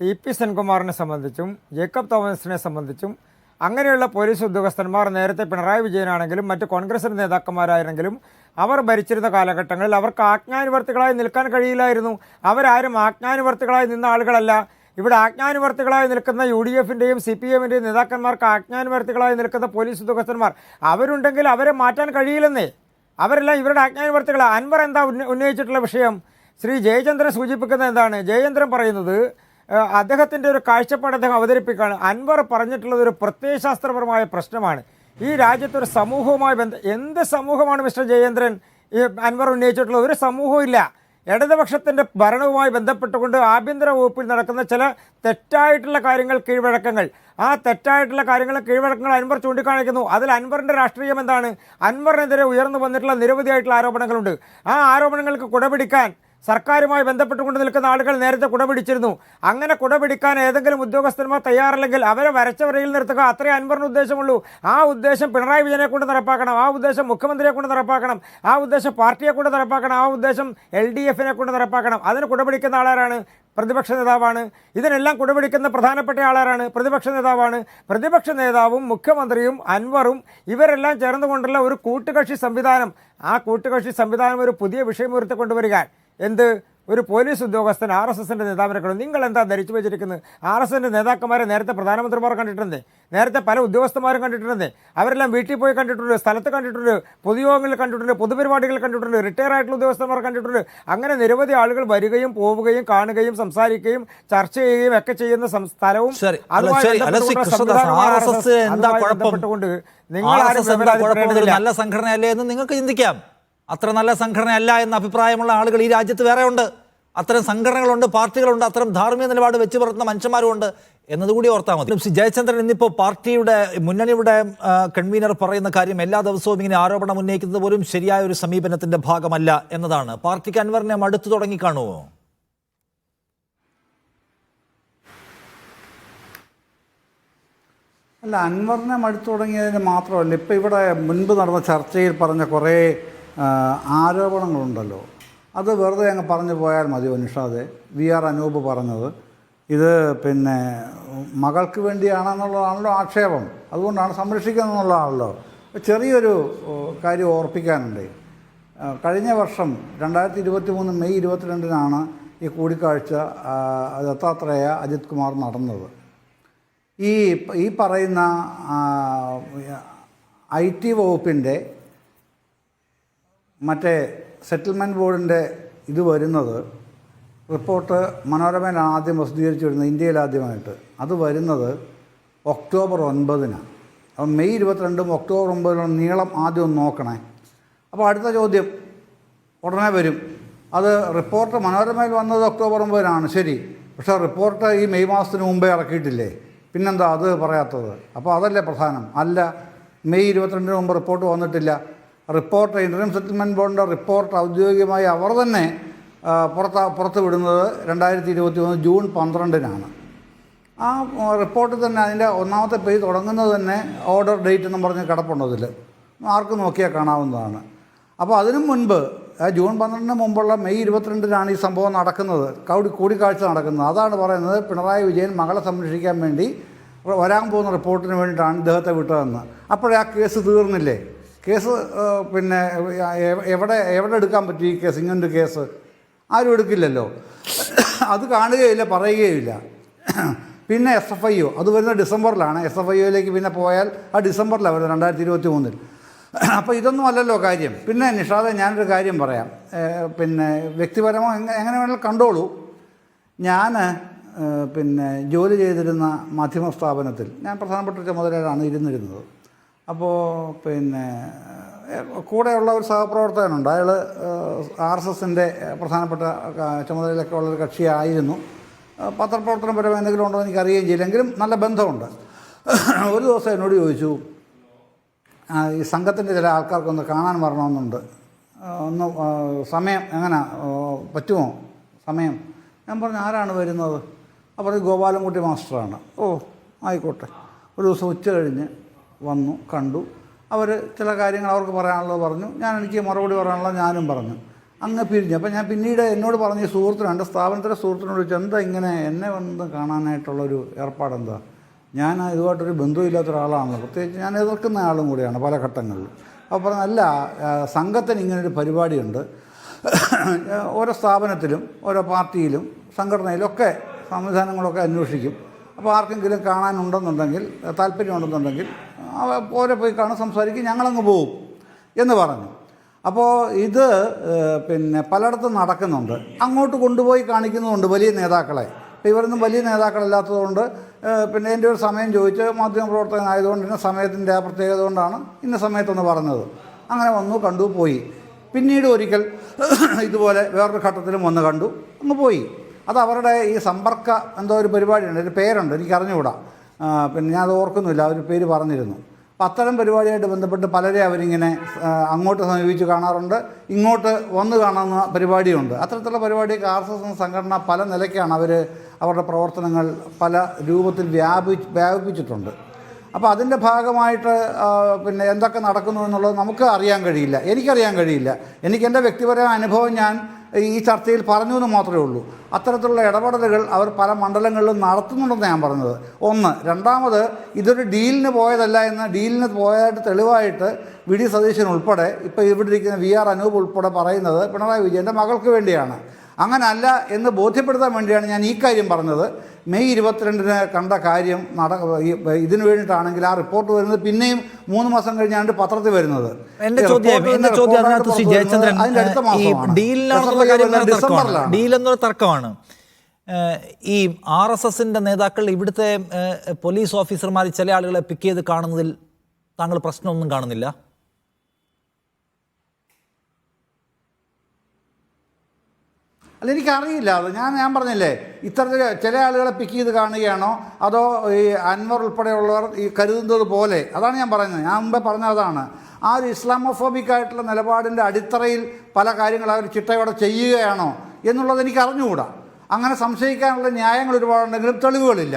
TP സെൻകുമാറിനെ സംബന്ധിച്ചും ജേക്കബ് തോമസിനെ സംബന്ധിച്ചും അങ്ങനെയുള്ള പോലീസ് ഉദ്യോഗസ്ഥന്മാർ നേരത്തെ പിണറായി വിജയനാണെങ്കിലും മറ്റ് കോൺഗ്രസിൻ്റെ നേതാക്കന്മാരായിരുന്നെങ്കിലും അവർ ഭരിച്ചിരുന്ന കാലഘട്ടങ്ങളിൽ അവർക്ക് ആജ്ഞാനുവർത്തികളായി നിൽക്കാൻ കഴിയില്ലായിരുന്നു. അവരാരും ആജ്ഞാനുവർത്തികളായി നിന്ന ആളുകളല്ല. ഇവിടെ ആജ്ഞാനുവർത്തികളായി നിൽക്കുന്ന UDFിൻ്റെയും CPMൻ്റെയും നേതാക്കന്മാർക്ക് ആജ്ഞാനുവർത്തികളായി നിൽക്കുന്ന പോലീസ് ഉദ്യോഗസ്ഥന്മാർ അവരുണ്ടെങ്കിൽ അവരെ മാറ്റാൻ കഴിയില്ലെന്നേ. അവരെല്ലാം ഇവരുടെ ആജ്ഞാനുവർത്തികളാണ്. അൻവർ എന്താ ഉന്നയിച്ചിട്ടുള്ള വിഷയം? ശ്രീ ജയചന്ദ്രൻ സൂചിപ്പിക്കുന്നത് എന്താണ്? ജയചന്ദ്രൻ പറയുന്നത് അദ്ദേഹത്തിൻ്റെ ഒരു കാഴ്ചപ്പാട് അദ്ദേഹം അവതരിപ്പിക്കുകയാണ്. അൻവർ പറഞ്ഞിട്ടുള്ളത് ഒരു പ്രത്യയശാസ്ത്രപരമായ പ്രശ്നമാണ്. ഈ രാജ്യത്തൊരു സമൂഹവുമായി എന്ത് സമൂഹമാണ് മിസ്റ്റർ ജയേന്ദ്രൻ ഈ അൻവർ ഉന്നയിച്ചിട്ടുള്ളത്? ഒരു സമൂഹവും ഇല്ല. ഇടതുപക്ഷത്തിൻ്റെ ഭരണവുമായി ബന്ധപ്പെട്ടുകൊണ്ട് ആഭ്യന്തര വകുപ്പിൽ നടക്കുന്ന ചില തെറ്റായിട്ടുള്ള കാര്യങ്ങൾ, കീഴ്വഴക്കങ്ങൾ, ആ തെറ്റായിട്ടുള്ള കീഴ്വഴക്കങ്ങൾ അൻവർ ചൂണ്ടിക്കാണിക്കുന്നു. അതിൽ അൻവറിൻ്റെ രാഷ്ട്രീയം എന്താണ്? അൻവറിനെതിരെ ഉയർന്നു വന്നിട്ടുള്ള നിരവധിയായിട്ടുള്ള ആരോപണങ്ങളുണ്ട്. ആ ആരോപണങ്ങൾക്ക് കുടപിടിക്കാൻ സർക്കാരുമായി ബന്ധപ്പെട്ടുകൊണ്ട് നിൽക്കുന്ന ആളുകൾ നേരത്തെ കുടപിടിച്ചിരുന്നു. അങ്ങനെ കുടപിടിക്കാൻ ഏതെങ്കിലും ഉദ്യോഗസ്ഥന്മാർ തയ്യാറല്ലെങ്കിൽ അവരെ വരച്ച വരയിൽ നിർത്തുക, അത്രേ അൻവറിന് ഉദ്ദേശമുള്ളൂ. ആ ഉദ്ദേശം പിണറായി വിജയനെ കൊണ്ട് നടപ്പാക്കണം, ആ ഉദ്ദേശം മുഖ്യമന്ത്രിയെ കൊണ്ട് നടപ്പാക്കണം, ആ ഉദ്ദേശം പാർട്ടിയെ കൊണ്ട് നടപ്പാക്കണം, ആ ഉദ്ദേശം LDFനെ കൊണ്ട് നടപ്പാക്കണം. അതിന് കുടപിടിക്കുന്ന ആളാരാണ്? പ്രതിപക്ഷ നേതാവാണ്. ഇതിനെല്ലാം കുടപിടിക്കുന്ന പ്രധാനപ്പെട്ട ആളാരാണ്? പ്രതിപക്ഷ നേതാവാണ്. പ്രതിപക്ഷ നേതാവും മുഖ്യമന്ത്രിയും അൻവറും ഇവരെല്ലാം ചേർന്നുകൊണ്ടുള്ള ഒരു കൂട്ടുകക്ഷി സംവിധാനം. ആ കൂട്ടുകക്ഷി സംവിധാനം ഒരു പുതിയ വിഷയം ഉയർത്തിക്കൊണ്ടുവരിക. എന്ത്? ഒരു പോലീസ് ഉദ്യോഗസ്ഥൻ RSSന്റെ നേതാവിനെ കണ്ടു. നിങ്ങൾ എന്താ ധരിച്ചു വെച്ചിരിക്കുന്നത്? RSSന്റെ നേതാക്കന്മാരെ നേരത്തെ പ്രധാനമന്ത്രിമാർ കണ്ടിട്ടുണ്ട്, നേരത്തെ പല ഉദ്യോഗസ്ഥന്മാരും കണ്ടിട്ടുണ്ട്. അവരെല്ലാം വീട്ടിൽ പോയി കണ്ടിട്ടുണ്ട്, സ്ഥലത്ത് കണ്ടിട്ടുണ്ട്, പൊതുയോഗങ്ങളിൽ കണ്ടിട്ടുണ്ട്, പൊതുപരിപാടികൾ കണ്ടിട്ടുണ്ട്, റിട്ടയർ ആയിട്ടുള്ള ഉദ്യോഗസ്ഥന്മാർ കണ്ടിട്ടുണ്ട്. അങ്ങനെ നിരവധി ആളുകൾ വരികയും പോവുകയും കാണുകയും സംസാരിക്കുകയും ചർച്ച ചെയ്യുകയും ഒക്കെ ചെയ്യുന്ന സ്ഥലവും ബന്ധപ്പെട്ടുകൊണ്ട് നിങ്ങൾ നല്ല സംഘടനയല്ലേ എന്ന് നിങ്ങൾക്ക് ചിന്തിക്കാം. അത്ര നല്ല സംഘടനയല്ല എന്ന അഭിപ്രായമുള്ള ആളുകൾ ഈ രാജ്യത്ത് വേറെ ഉണ്ട്. അത്തരം സംഘടനകളുണ്ട്, പാർട്ടികളുണ്ട്, അത്തരം ധാർമ്മിക നിലപാട് വെച്ച് പുലർത്തുന്ന മനുഷ്യന്മാരുമുണ്ട് എന്നതുകൂടി ഓർത്താൽ മതി. ശ്രീ ജയചന്ദ്രൻ, ഇന്നിപ്പോൾ പാർട്ടിയുടെ മുന്നണിയുടെ കൺവീനർ പറയുന്ന കാര്യം എല്ലാ ദിവസവും ഇങ്ങനെ ആരോപണം ഉന്നയിക്കുന്നത് പോലും ശരിയായ ഒരു സമീപനത്തിന്റെ ഭാഗമല്ല എന്നതാണ്. പാർട്ടിക്ക് അൻവറിനെ മടുത്തു തുടങ്ങിക്കാണുമോ? അല്ല, അൻവറിനെ മടുത്തു തുടങ്ങിയതിന് മാത്രമല്ല, ഇപ്പോൾ ഇവിടെ മുൻപ് നടന്ന ചർച്ചയിൽ പറഞ്ഞ കുറേ ആരോപണങ്ങളുണ്ടല്ലോ. അത് വെറുതെ അങ്ങ് പറഞ്ഞു പോയാൽ മതിയോ നിഷാദെ? വി ആർ അനൂപ് പറഞ്ഞത് ഇത് പിന്നെ മകൾക്ക് വേണ്ടിയാണെന്നുള്ളതാണല്ലോ ആക്ഷേപം, അതുകൊണ്ടാണ് സംരക്ഷിക്കുന്നതെന്നുള്ളതാണല്ലോ. ചെറിയൊരു കാര്യം ഓർപ്പിക്കാനുണ്ട്. കഴിഞ്ഞ വർഷം 2023 മെയ് 22-നാണ് ഈ കൂടിക്കാഴ്ച ദത്താത്രേയ അജിത് കുമാർ നടന്നത്. ഈ പറയുന്ന IT വകുപ്പിൻ്റെ മറ്റേ സെറ്റിൽമെൻറ്റ് ബോർഡിൻ്റെ ഇത് വരുന്നത്, റിപ്പോർട്ട് മനോരമയിലാണ് ആദ്യം പ്രസിദ്ധീകരിച്ചു വരുന്നത്, ഇന്ത്യയിൽ ആദ്യമായിട്ട്. അത് വരുന്നത് ഒക്ടോബർ 9-നാണ്. അപ്പം മെയ് 22-ഉം ഒക്ടോബർ 9-നും നീളം ആദ്യം ഒന്ന് നോക്കണേ. അപ്പോൾ അടുത്ത ചോദ്യം ഉടനെ വരും. അത് റിപ്പോർട്ട് മനോരമയിൽ വന്നത് ഒക്ടോബർ 9-നാണ്, ശരി. പക്ഷേ റിപ്പോർട്ട് ഈ മെയ് മാസത്തിന് മുമ്പേ ഇറക്കിയിട്ടില്ലേ? പിന്നെന്താ അത് പറയാത്തത്? അപ്പോൾ അതല്ലേ പ്രധാനം? അല്ല, മെയ് 22-ന് മുമ്പ് റിപ്പോർട്ട് വന്നിട്ടില്ല. റിപ്പോർട്ട് ഇൻ്ററിം സെറ്റിൽമെൻറ്റ് ബോർഡിൻ്റെ റിപ്പോർട്ട് ഔദ്യോഗികമായി അവർ തന്നെ പുറത്ത് വിടുന്നത് 2021 ജൂൺ 12-നാണ്. ആ റിപ്പോർട്ടിൽ തന്നെ അതിൻ്റെ ഒന്നാമത്തെ പേജ് തുടങ്ങുന്നത് തന്നെ ഓർഡർ ഡേറ്റ് എന്നും പറഞ്ഞ് കിടപ്പുണ്ടതിൽ, ആർക്ക് നോക്കിയാൽ കാണാവുന്നതാണ്. അപ്പോൾ അതിനു മുൻപ് ജൂൺ 12-ന് മുമ്പുള്ള മെയ് 22-നാണ് ഈ സംഭവം നടക്കുന്നത്, കൂടിക്കാഴ്ച നടക്കുന്നത്. അതാണ് പറയുന്നത് പിണറായി വിജയൻ മകളെ സംരക്ഷിക്കാൻ വേണ്ടി വരാൻ പോകുന്ന റിപ്പോർട്ടിന് വേണ്ടിയിട്ടാണ് ഇദ്ദേഹത്തെ വിട്ടതെന്ന്. അപ്പോഴേ ആ കേസ് തീർന്നില്ലേ? കേസ് പിന്നെ എവിടെ എടുക്കാൻ പറ്റും ഈ കേസ്? ഇങ്ങനൊരു കേസ് ആരും എടുക്കില്ലല്ലോ. അത് കാണുകയില്ല, പറയുകയില്ല. പിന്നെ SFIO അത് വരുന്നത് ഡിസംബറിലാണ്. SFIOയിലേക്ക് പിന്നെ പോയാൽ ആ ഡിസംബറിലാണ് വരുന്നത് 2023-ൽ. അപ്പോൾ ഇതൊന്നും അല്ലല്ലോ കാര്യം. പിന്നെ നിഷാദെ, ഞാനൊരു കാര്യം പറയാം. പിന്നെ വ്യക്തിപരമോ എങ്ങനെ വേണമെങ്കിലും കണ്ടോളൂ. ഞാൻ പിന്നെ ജോലി ചെയ്തിരുന്ന മാധ്യമ സ്ഥാപനത്തിൽ ഞാൻ പ്രധാനപ്പെട്ട ചുമതലയിലാണ് ഇരുന്നിരുന്നത്. അപ്പോൾ പിന്നെ കൂടെയുള്ള ഒരു സഹപ്രവർത്തകനുണ്ട്. അയാൾ RSSൻ്റെ പ്രധാനപ്പെട്ട ചുമതലയിലൊക്കെ ഉള്ളൊരു കക്ഷിയായിരുന്നു. പത്രപ്രവർത്തനപരമായി എന്തെങ്കിലും ഉണ്ടോ എന്ന് എനിക്കറിയുകയും ചെയ്യില്ലെങ്കിലും നല്ല ബന്ധമുണ്ട്. ഒരു ദിവസം എന്നോട് ചോദിച്ചു, ഈ സംഘത്തിൻ്റെ ചില ആൾക്കാർക്കൊന്ന് കാണാൻ വരണമെന്നുണ്ട്, ഒന്ന് സമയം എങ്ങനെ പറ്റുമോ സമയം? ഞാൻ പറഞ്ഞു, ആരാണ് വരുന്നത്? അപ്പോൾ ഗോപാലൻകുട്ടി മാസ്റ്ററാണ്. ഓ ആയിക്കോട്ടെ. ഒരു ദിവസം ഉച്ച കഴിഞ്ഞ് വന്നു, കണ്ടു. അവർ ചില കാര്യങ്ങൾ അവർക്ക് പറയാനുള്ളത് പറഞ്ഞു, എനിക്ക് മറുപടി പറയാനുള്ളത് ഞാനും പറഞ്ഞു. അങ്ങ് പിരിഞ്ഞു. അപ്പോൾ ഞാൻ പിന്നീട് എന്നോട് പറഞ്ഞ ഈ സുഹൃത്തിനുണ്ട്, എൻ്റെ സ്ഥാപനത്തിലെ സുഹൃത്തിനോട് ചോദിച്ചു, എന്താ ഇങ്ങനെ എന്നെ വന്ന് കാണാനായിട്ടുള്ളൊരു ഏർപ്പാടെന്താ? ഞാൻ ഇതുമായിട്ടൊരു ബന്ധമില്ലാത്ത ഒരാളാണല്ലോ, പ്രത്യേകിച്ച് ഞാൻ എതിർക്കുന്ന ആളും കൂടിയാണ് പല ഘട്ടങ്ങളിൽ. അപ്പോൾ പറഞ്ഞല്ല, സംഘത്തിന് ഇങ്ങനൊരു പരിപാടിയുണ്ട്. ഓരോ സ്ഥാപനത്തിലും ഓരോ പാർട്ടിയിലും സംഘടനയിലൊക്കെ സംവിധാനങ്ങളൊക്കെ അന്വേഷിക്കും. അപ്പോൾ ആർക്കെങ്കിലും കാണാനുണ്ടെന്നുണ്ടെങ്കിൽ, താല്പര്യമുണ്ടെന്നുണ്ടെങ്കിൽ ഓരോ പോയി കാണും, സംസാരിക്കും, ഞങ്ങളങ്ങ് പോവും എന്ന് പറഞ്ഞു. അപ്പോൾ ഇത് പിന്നെ പലയിടത്തും നടക്കുന്നുണ്ട്. അങ്ങോട്ട് കൊണ്ടുപോയി കാണിക്കുന്നുമുണ്ട് വലിയ നേതാക്കളെ. ഇപ്പോൾ ഇവരൊന്നും വലിയ നേതാക്കളല്ലാത്തതുകൊണ്ട് പിന്നെ എൻ്റെ ഒരു സമയം ചോദിച്ച് മാധ്യമപ്രവർത്തകനായതുകൊണ്ട് ഇന്ന സമയത്തിൻ്റെ ആ പ്രത്യേകത കൊണ്ടാണ് ഇന്ന സമയത്തൊന്ന് പറഞ്ഞത്. അങ്ങനെ വന്നു, കണ്ടു, പോയി. പിന്നീട് ഒരിക്കൽ ഇതുപോലെ വേറൊരു ഘട്ടത്തിലും വന്ന് കണ്ടു, അങ്ങ് പോയി. അത് അവരുടെ ഈ സമ്പർക്ക എന്തോ ഒരു പരിപാടിയുണ്ട്, ഒരു പേരുണ്ട്, എനിക്കറിഞ്ഞുകൂടാ. പിന്നെ ഞാൻ അത് ഓർക്കുന്നില്ല, ഒരു പേര് പറഞ്ഞിരുന്നു. അപ്പം അത്തരം പരിപാടിയായിട്ട് ബന്ധപ്പെട്ട് പലരെ അവരിങ്ങനെ അങ്ങോട്ട് സമീപിച്ച് കാണാറുണ്ട്, ഇങ്ങോട്ട് വന്ന് കാണുന്ന പരിപാടിയുണ്ട്. അത്തരത്തിലുള്ള പരിപാടിയൊക്കെ RSS സംഘടന പല നിലയ്ക്കാണ് അവരുടെ പ്രവർത്തനങ്ങൾ പല രൂപത്തിൽ വ്യാപിപ്പിച്ചിട്ടുണ്ട്. അപ്പോൾ അതിൻ്റെ ഭാഗമായിട്ട് പിന്നെ എന്തൊക്കെ നടക്കുന്നു എന്നുള്ളത് നമുക്ക് അറിയാൻ കഴിയില്ല, എനിക്കറിയാൻ കഴിയില്ല. എനിക്ക് എൻ്റെ വ്യക്തിപരമായ അനുഭവം ഞാൻ ഈ ചർച്ചയിൽ പറഞ്ഞു എന്ന് മാത്രമേ ഉള്ളൂ. അത്തരത്തിലുള്ള ഇടപെടലുകൾ അവർ പല മണ്ഡലങ്ങളിലും നടത്തുന്നുണ്ടെന്ന് ഞാൻ പറഞ്ഞത്. ഒന്ന്. രണ്ടാമത്, ഇതൊരു ഡീലിന് പോയതല്ല എന്ന്, ഡീലിന് പോയതായിട്ട് തെളിവായിട്ട് VD സതീശൻ ഉൾപ്പെടെ, ഇപ്പോൾ ഇവിടെ ഇരിക്കുന്ന VR അനൂപ് ഉൾപ്പെടെ പറയുന്നത് പിണറായി വിജയൻ്റെ മകൾക്ക് വേണ്ടിയാണ്. അങ്ങനല്ല എന്ന് ബോധ്യപ്പെടുത്താൻ വേണ്ടിയാണ് ഞാൻ ഈ കാര്യം പറഞ്ഞത്. മെയ് 22-ന് കണ്ട കാര്യം ഇതിനു വേണ്ടിയിട്ടാണെങ്കിൽ ആ റിപ്പോർട്ട് വരുന്നത് പിന്നെയും 3 മാസം കഴിഞ്ഞാണ് പത്രത്തിൽ വരുന്നത്. എന്റെ ചോദ്യം അതിനകത്ത് ശ്രീ ജയചന്ദ്രൻ, ഡീലെന്നൊരു തർക്കമാണ്. ഈ RSSന്റെ നേതാക്കൾ ഇവിടുത്തെ പോലീസ് ഓഫീസർമാർ ചില ആളുകളെ പിക്ക് ചെയ്ത് കാണുന്നതിൽ താങ്കൾ പ്രശ്നമൊന്നും കാണുന്നില്ല? അല്ല, എനിക്കറിയില്ല. അത് ഞാൻ പറഞ്ഞില്ലേ, ഇത്തരത്തിൽ ചില ആളുകളെ പിക്ക് ചെയ്ത് കാണുകയാണോ അതോ ഈ അൻവർ ഉൾപ്പെടെയുള്ളവർ ഈ കരുതുന്നത് പോലെ, അതാണ് ഞാൻ പറയുന്നത്. ഞാൻ മുമ്പേ പറഞ്ഞതാണ്, ആ ഒരു ഇസ്ലാമോഫോബിക് ആയിട്ടുള്ള നിലപാടിൻ്റെ അടിത്തറയിൽ പല കാര്യങ്ങൾ അവർ ചിട്ടയോടെ ചെയ്യുകയാണോ എന്നുള്ളത് എനിക്ക് അറിഞ്ഞുകൂടാ. അങ്ങനെ സംശയിക്കാനുള്ള ന്യായങ്ങൾ ഒരുപാടുണ്ടെങ്കിലും തെളിവുകളില്ല.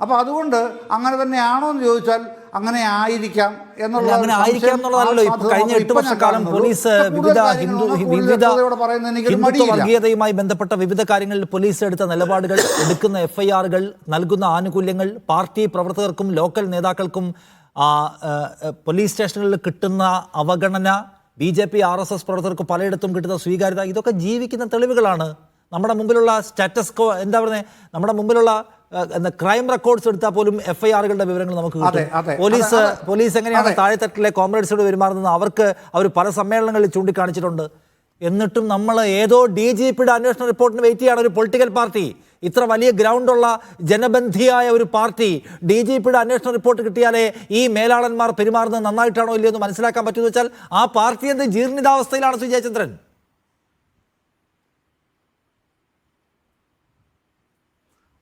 അപ്പോൾ അതുകൊണ്ട് അങ്ങനെ തന്നെയാണോ എന്ന് ചോദിച്ചാൽ അങ്ങനെ ആയിരിക്കാം അല്ല, അങ്ങനെ ആയിരിക്കാം എന്നുള്ളതല്ലോ. ഇപ്പൊ കഴിഞ്ഞ 8 വർഷക്കാലം പോലീസ് വിവിധ ഹിന്ദുത്വ വർഗീയതയുമായി ബന്ധപ്പെട്ട വിവിധ കാര്യങ്ങളിൽ പോലീസ് എടുത്ത നിലപാടുകൾ, എടുക്കുന്ന FIRകൾ, നൽകുന്ന ആനുകൂല്യങ്ങൾ, പാർട്ടി പ്രവർത്തകർക്കും ലോക്കൽ നേതാക്കൾക്കും പോലീസ് സ്റ്റേഷനുകളിൽ കിട്ടുന്ന അവഗണന, BJP RSS പ്രവർത്തകർക്ക് പലയിടത്തും കിട്ടുന്ന സ്വീകാര്യത, ഇതൊക്കെ ജീവിക്കുന്ന തെളിവുകളാണ്. നമ്മുടെ മുമ്പിലുള്ള സ്റ്റാറ്റസ് എന്താ പറയുന്നത്, നമ്മുടെ മുമ്പിലുള്ള ക്രൈം റെക്കോർഡ്സ് എടുത്താൽ പോലും FIRകളുടെ വിവരങ്ങൾ നമുക്ക് കിട്ടും. പോലീസ് എങ്ങനെയാണ് താഴെത്തട്ടിലെ കോമ്രേഡ്സിനോട് പെരുമാറുന്നത് അവർ പല സമ്മേളനങ്ങളിൽ ചൂണ്ടിക്കാണിച്ചിട്ടുണ്ട്. എന്നിട്ടും നമ്മൾ ഏതോ DGPയുടെ അന്വേഷണ റിപ്പോർട്ടിന് വെയിറ്റ് ചെയ്യാണ്. ഒരു പൊളിറ്റിക്കൽ പാർട്ടി, ഇത്ര വലിയ ഗ്രൗണ്ടുള്ള ജനബന്ധിയായ ഒരു പാർട്ടി, DGPയുടെ അന്വേഷണ റിപ്പോർട്ട് കിട്ടിയാലേ ഈ മേലാളന്മാർ പെരുമാറുന്നത് നന്നായിട്ടാണോ ഇല്ലയോ എന്ന് മനസ്സിലാക്കാൻ പറ്റുമെന്ന് വെച്ചാൽ ആ പാർട്ടി എന്ത് ജീർണിതാവസ്ഥയിലാണ് ശ്രീ ജയചന്ദ്രൻ?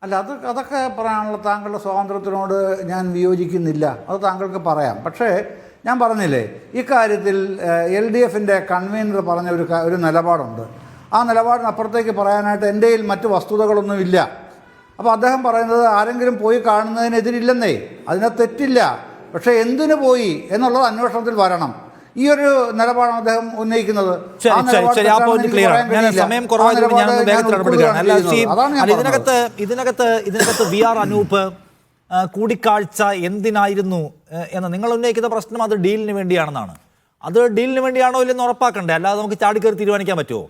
അല്ല, അതൊക്കെ പറയാനുള്ള താങ്കളുടെ സ്വാതന്ത്ര്യത്തിനോട് ഞാൻ വിയോജിക്കുന്നില്ല. അത് താങ്കൾക്ക് പറയാം. പക്ഷേ ഞാൻ പറഞ്ഞില്ലേ, ഇക്കാര്യത്തിൽ LDFൻ്റെ കൺവീനർ പറഞ്ഞ ഒരു നിലപാടുണ്ട്. ആ നിലപാടിനപ്പുറത്തേക്ക് പറയാനായിട്ട് എൻ്റെ കയ്യിൽ മറ്റ് വസ്തുതകളൊന്നുമില്ല. അപ്പോൾ അദ്ദേഹം പറയുന്നത് ആരെങ്കിലും പോയി കാണുന്നതിനെതിരില്ലെന്നേ, അതിനെ തെറ്റില്ല. പക്ഷേ എന്തിനു പോയി എന്നുള്ളത് അന്വേഷണത്തിൽ വരണം. ഈ ഒരു നിലപാടാണ് അദ്ദേഹം ഉന്നയിക്കുന്നത്. ഇതിനകത്ത് VR അനൂപ് കൂടിക്കാഴ്ച എന്തിനായിരുന്നു എന്ന് നിങ്ങൾ ഉന്നയിക്കുന്ന പ്രശ്നം അത് ഡീലിന് വേണ്ടിയാണെന്നാണ്. അത് ഡീലിന് വേണ്ടിയാണോ ഇല്ലെന്ന് ഉറപ്പാക്കണ്ടേ, അല്ലാതെ നമുക്ക് ചാടിക്കയറി തീരുമാനിക്കാൻ പറ്റുമോ?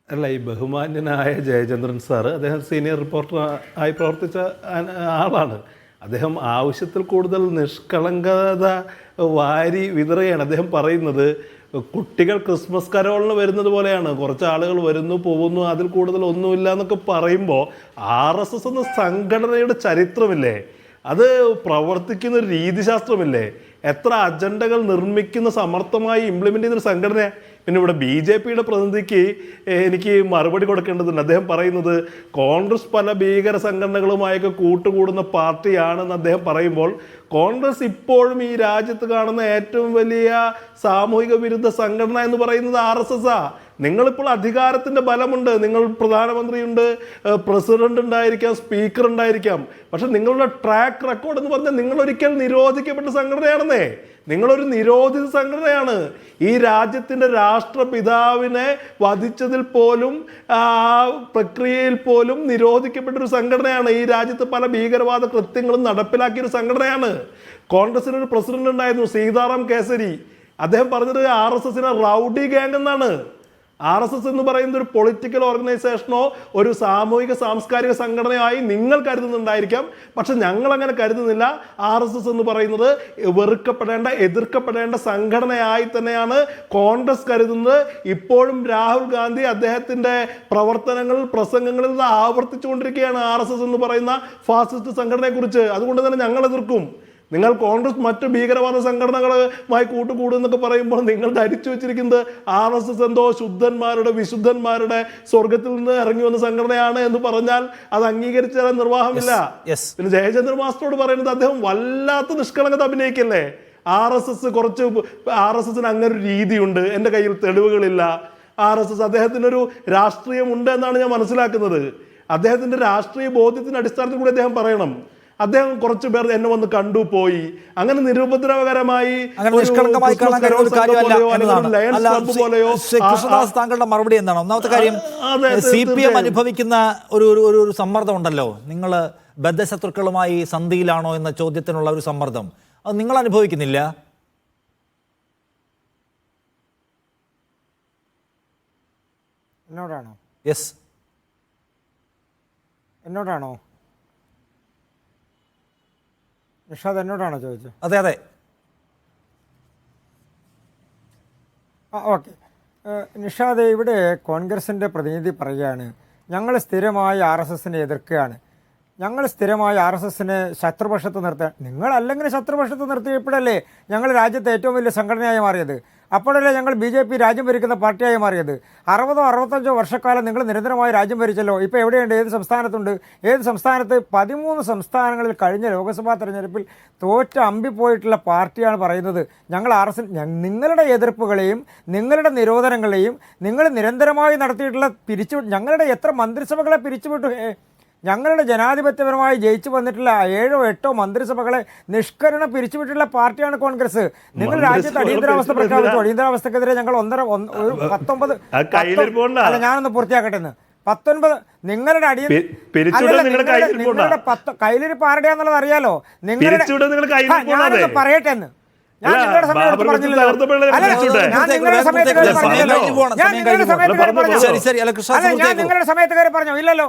അല്ല, ഈ ബഹുമാന്യനായ ജയചന്ദ്രൻ സാറ് അദ്ദേഹം സീനിയർ റിപ്പോർട്ടർ ആയി പ്രവർത്തിച്ച ആളാണ്. അദ്ദേഹം ആവശ്യത്തിൽ കൂടുതൽ നിഷ്കളങ്കത വാരി വിതറുകയാണ്. അദ്ദേഹം പറയുന്നത് കുട്ടികൾ ക്രിസ്മസ് കരോളിന് വരുന്നത് പോലെയാണ്, കുറച്ച് ആളുകൾ വരുന്നു പോകുന്നു, അതിൽ കൂടുതൽ ഒന്നുമില്ല എന്നൊക്കെ പറയുമ്പോൾ RSS എന്ന സംഘടനയുടെ ചരിത്രമില്ലേ, അത് പ്രവർത്തിക്കുന്ന ഒരു രീതിശാസ്ത്രമില്ലേ, എത്ര അജണ്ടകൾ നിർമ്മിക്കുന്ന സമർത്ഥമായി ഇംപ്ലിമെൻ്റ് ചെയ്യുന്നൊരു സംഘടന. പിന്നെ ഇവിടെ BJPയുടെ പ്രതിനിധിക്ക് എനിക്ക് മറുപടി കൊടുക്കേണ്ടതുണ്ട്. അദ്ദേഹം പറയുന്നത് കോൺഗ്രസ് പല ഭീകര സംഘടനകളുമായൊക്കെ കൂട്ടുകൂടുന്ന പാർട്ടിയാണെന്ന് അദ്ദേഹം പറയുമ്പോൾ, കോൺഗ്രസ് ഇപ്പോഴും ഈ രാജ്യത്ത് കാണുന്ന ഏറ്റവും വലിയ സാമൂഹിക വിരുദ്ധ സംഘടന എന്ന് പറയുന്നത് RSS-ആ. നിങ്ങളിപ്പോൾ അധികാരത്തിൻ്റെ ബലമുണ്ട്, നിങ്ങൾ പ്രധാനമന്ത്രിയുണ്ട്, പ്രസിഡന്റ് ഉണ്ടായിരിക്കാം, സ്പീക്കർ ഉണ്ടായിരിക്കാം, പക്ഷെ നിങ്ങളുടെ ട്രാക്ക് റെക്കോർഡ് എന്ന് പറഞ്ഞാൽ നിങ്ങളൊരിക്കൽ നിരോധിക്കപ്പെട്ട സംഘടനയാണെന്നേ. നിങ്ങളൊരു നിരോധിത സംഘടനയാണ്. ഈ രാജ്യത്തിൻ്റെ രാഷ്ട്രപിതാവിനെ വധിച്ചതിൽ പോലും ആ പ്രക്രിയയിൽ പോലും നിരോധിക്കപ്പെട്ടൊരു സംഘടനയാണ്. ഈ രാജ്യത്ത് പല ഭീകരവാദ കൃത്യങ്ങളും നടപ്പിലാക്കിയൊരു സംഘടനയാണ്. കോൺഗ്രസിനൊരു പ്രസിഡന്റ് ഉണ്ടായിരുന്നു, സീതാറാം കേസരി. അദ്ദേഹം പറഞ്ഞത് RSSനെ റൗഡി ഗാങ് എന്നാണ്. RSS എന്ന് പറയുന്നത് ഒരു പൊളിറ്റിക്കൽ ഓർഗനൈസേഷനോ ഒരു സാമൂഹിക സാംസ്കാരിക സംഘടനയായി നിങ്ങൾ കരുതുന്നുണ്ടായിരിക്കാം, പക്ഷെ ഞങ്ങൾ അങ്ങനെ കരുതുന്നില്ല. RSS എന്ന് പറയുന്നത് വെറുക്കപ്പെടേണ്ട, എതിർക്കപ്പെടേണ്ട സംഘടനയായി തന്നെയാണ് കോൺഗ്രസ് കരുതുന്നത്. ഇപ്പോഴും രാഹുൽ ഗാന്ധി അദ്ദേഹത്തിൻ്റെ പ്രവർത്തനങ്ങളിൽ, പ്രസംഗങ്ങളിൽ നിന്ന് ആവർത്തിച്ചുകൊണ്ടിരിക്കുകയാണ് RSS എന്ന് പറയുന്ന ഫാസിസ്റ്റ് സംഘടനയെക്കുറിച്ച്. അതുകൊണ്ട് തന്നെ ഞങ്ങൾ എതിർക്കും. നിങ്ങൾ കോൺഗ്രസ് മറ്റ് ഭീകരവാദ സംഘടനകളുമായി കൂട്ടുകൂടുന്നൊക്കെ പറയുമ്പോൾ നിങ്ങൾ ധരിച്ചു വെച്ചിരിക്കുന്നത് RSS എന്തോ ശുദ്ധന്മാരുടെ, വിശുദ്ധന്മാരുടെ, സ്വർഗത്തിൽ നിന്ന് ഇറങ്ങി വന്ന സംഘടനയാണ് എന്ന് പറഞ്ഞാൽ അത് അംഗീകരിച്ചു തരാൻ നിർവാഹമില്ല. പിന്നെ ജയചന്ദ്ര മാസ്റ്ററോട് പറയുന്നത് അദ്ദേഹം വല്ലാത്ത നിഷ്കളങ്കത അഭിനയിക്കല്ലേ. RSSന് അങ്ങനെ ഒരു രീതിയുണ്ട്, എൻ്റെ കയ്യിൽ തെളിവുകളില്ല. RSS അദ്ദേഹത്തിനൊരു രാഷ്ട്രീയമുണ്ട് എന്നാണ് ഞാൻ മനസ്സിലാക്കുന്നത്. അദ്ദേഹത്തിൻ്റെ രാഷ്ട്രീയ ബോധ്യത്തിൻ്റെ അടിസ്ഥാനത്തിൽ കൂടി അദ്ദേഹം പറയണം. അദ്ദേഹം കുറച്ചു പേർ എന്നെ വന്ന് കണ്ടു പോയി, അങ്ങനെ നിരുപദ്രവകരമായി താങ്കളുടെ മറുപടി എന്താണ്? ഒന്നാമത്തെ കാര്യം, CPM അനുഭവിക്കുന്ന ഒരു സമ്മർദ്ദം ഉണ്ടല്ലോ, നിങ്ങൾ ബദ്ധശത്രുക്കളുമായി സന്ധിയിലാണോ എന്ന ചോദ്യത്തിനുള്ള ഒരു സമ്മർദ്ദം, അത് നിങ്ങൾ അനുഭവിക്കുന്നില്ല? എന്നോടാണോ? യെസ്, എന്നോടാണോ? നിഷാദ് എന്നോടാണോ ചോദിച്ചത്? അതെ അതെ. ഓക്കെ. നിഷാദ്, ഇവിടെ കോൺഗ്രസിൻ്റെ പ്രതിനിധി പറയുകയാണ് ഞങ്ങൾ സ്ഥിരമായി RSSനെ എതിർക്കുകയാണ്, ഞങ്ങൾ സ്ഥിരമായി RSSനെ ശത്രുപക്ഷത്ത് നിർത്താൻ. നിങ്ങളല്ലെങ്കിൽ ശത്രുപക്ഷത്ത് നിർത്തിയപ്പോഴല്ലേ ഞങ്ങൾ രാജ്യത്തെ ഏറ്റവും വലിയ സംഘടനയായി മാറിയത്? അപ്പോഴല്ലേ ഞങ്ങൾ BJP രാജ്യം ഭരിക്കുന്ന പാർട്ടിയായി മാറിയത്? 60-65 വർഷക്കാലം നിങ്ങൾ നിരന്തരമായി രാജ്യം ഭരിച്ചല്ലോ. ഇപ്പോൾ എവിടെയുണ്ട്? ഏത് സംസ്ഥാനത്തുണ്ട്? ഏത് സംസ്ഥാനത്ത്? 13 സംസ്ഥാനങ്ങളിൽ കഴിഞ്ഞ ലോക്സഭാ തെരഞ്ഞെടുപ്പിൽ തോറ്റ അമ്പിപ്പോയിട്ടുള്ള പാർട്ടിയാണ് പറയുന്നത് ഞങ്ങൾ RSS. നിങ്ങളുടെ എതിർപ്പുകളെയും നിങ്ങളുടെ നിരോധനങ്ങളെയും നിങ്ങൾ നിരന്തരമായി നടത്തിയിട്ടുള്ള ഞങ്ങളുടെ എത്ര മന്ത്രിസഭകളെ പിരിച്ചുവിട്ടു? ഞങ്ങളുടെ ജനാധിപത്യപരമായി ജയിച്ചു വന്നിട്ടുള്ള 7 or 8 മന്ത്രിസഭകളെ നിഷ്കരണം പിരിച്ചുവിട്ടുള്ള പാർട്ടിയാണ് കോൺഗ്രസ്. നിങ്ങൾ രാജ്യത്ത് അടിയന്തരാവസ്ഥ പ്രഖ്യാപിച്ചു. അടിയന്തരാവസ്ഥക്കെതിരെ ഞങ്ങൾ 19 അല്ല, ഞാനൊന്ന് പൂർത്തിയാക്കട്ടെ. 19 നിങ്ങളുടെ കയ്യിലിരിപ്പ് ആരുടെയാന്നുള്ളത് അറിയാലോ. ഞാനൊന്ന് പറയട്ടെ എന്ന്. ഞാൻ നിങ്ങളുടെ സമയത്ത് പറഞ്ഞില്ലല്ലോ. ഞാൻ നിങ്ങളുടെ സമയത്ത് കയറി പറഞ്ഞോ? ഇല്ലല്ലോ.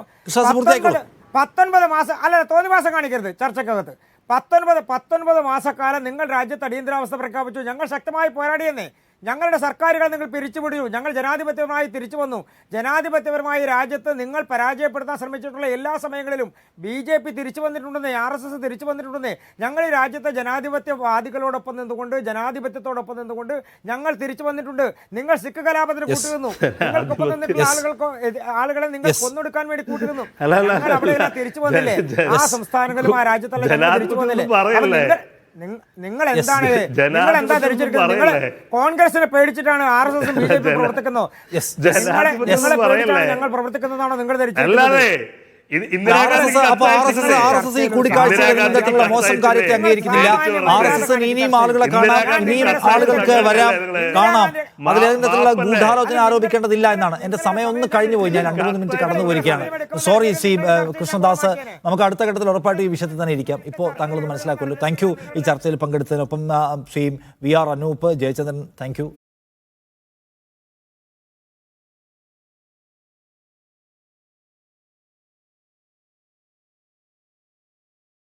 19 മാസം അല്ല, തോന്നി മാസം കാണിക്കരുത് ചർച്ചക്കകത്ത്. 19 മാസക്കാലം നിങ്ങൾ രാജ്യത്ത് അടിയന്തരാവസ്ഥ പ്രഖ്യാപിച്ചു. ഞങ്ങൾ ശക്തമായി പോരാടിയെന്നേ. ഞങ്ങളുടെ സർക്കാരുകൾ നിങ്ങൾ പിരിച്ചുവിടൂ. ഞങ്ങൾ ജനാധിപത്യപരമായി തിരിച്ചു വന്നു. ജനാധിപത്യപരമായി രാജ്യത്ത് നിങ്ങൾ പരാജയപ്പെടുത്താൻ ശ്രമിച്ചിട്ടുള്ള എല്ലാ സമയങ്ങളിലും BJP തിരിച്ചു വന്നിട്ടുണ്ടെന്നേ, RSS തിരിച്ചു വന്നിട്ടുണ്ടെന്നേ. ഞങ്ങൾ ഈ രാജ്യത്തെ ജനാധിപത്യവാദികളോടൊപ്പം നിന്നുകൊണ്ട്, ജനാധിപത്യത്തോടൊപ്പം നിന്നുകൊണ്ട് ഞങ്ങൾ തിരിച്ചു വന്നിട്ടുണ്ട്. നിങ്ങൾ സിഖ് കലാപത്തിന് കൂട്ടുനിന്നു. നിങ്ങൾക്കൊപ്പം നിന്നിട്ടുള്ള ആളുകളെ നിങ്ങൾ കൊന്നൊടുക്കാൻ വേണ്ടി കൂട്ടുനിന്നു. ഞങ്ങൾ അവിടെയെല്ലാം തിരിച്ചു വന്നില്ലേ? ആ സംസ്ഥാനങ്ങളിലും ആ രാജ്യത്തെല്ലാം തിരിച്ചു വന്നില്ലേ? നിങ്ങൾ എന്താണ് ധരിച്ചിരിക്കുന്നത്? നിങ്ങൾ കോൺഗ്രസിനെ പേടിച്ചിട്ടാണ് RSS BJP പ്രവർത്തിക്കുന്നത്. ഞങ്ങൾ പ്രവർത്തിക്കുന്നതാണോ നിങ്ങൾ ധരിച്ചിരിക്കുന്നത്? കൂടിക്കാഴ്ച മോശം കാര്യത്തെ അംഗീകരിക്കുന്നില്ല. RSS ഇനിയും ആളുകളെ കാണാം, ഇനിയും ആളുകൾക്ക് വരാം, കാണാം. അതിലേതെങ്കിലും ഗൂഢാലോചന ആരോപിക്കേണ്ടതില്ല എന്നാണ്. എന്റെ സമയം ഒന്ന് കഴിഞ്ഞു പോയി. ഞാൻ 2-3 മിനിറ്റ് കടന്നു പോയിരിക്കുകയാണ്. സോറി ശ്രീ കൃഷ്ണദാസ്, നമുക്ക് അടുത്ത ഘട്ടത്തിൽ ഉറപ്പായിട്ട് ഈ വിഷയത്തിൽ തന്നെ ഇരിക്കാം. ഇപ്പോൾ താങ്കളൊന്ന് മനസ്സിലാക്കുമല്ലോ. താങ്ക് യു ഈ ചർച്ചയിൽ പങ്കെടുത്തതിനൊപ്പം Shri VR Anoop, Jayachandran, thank U.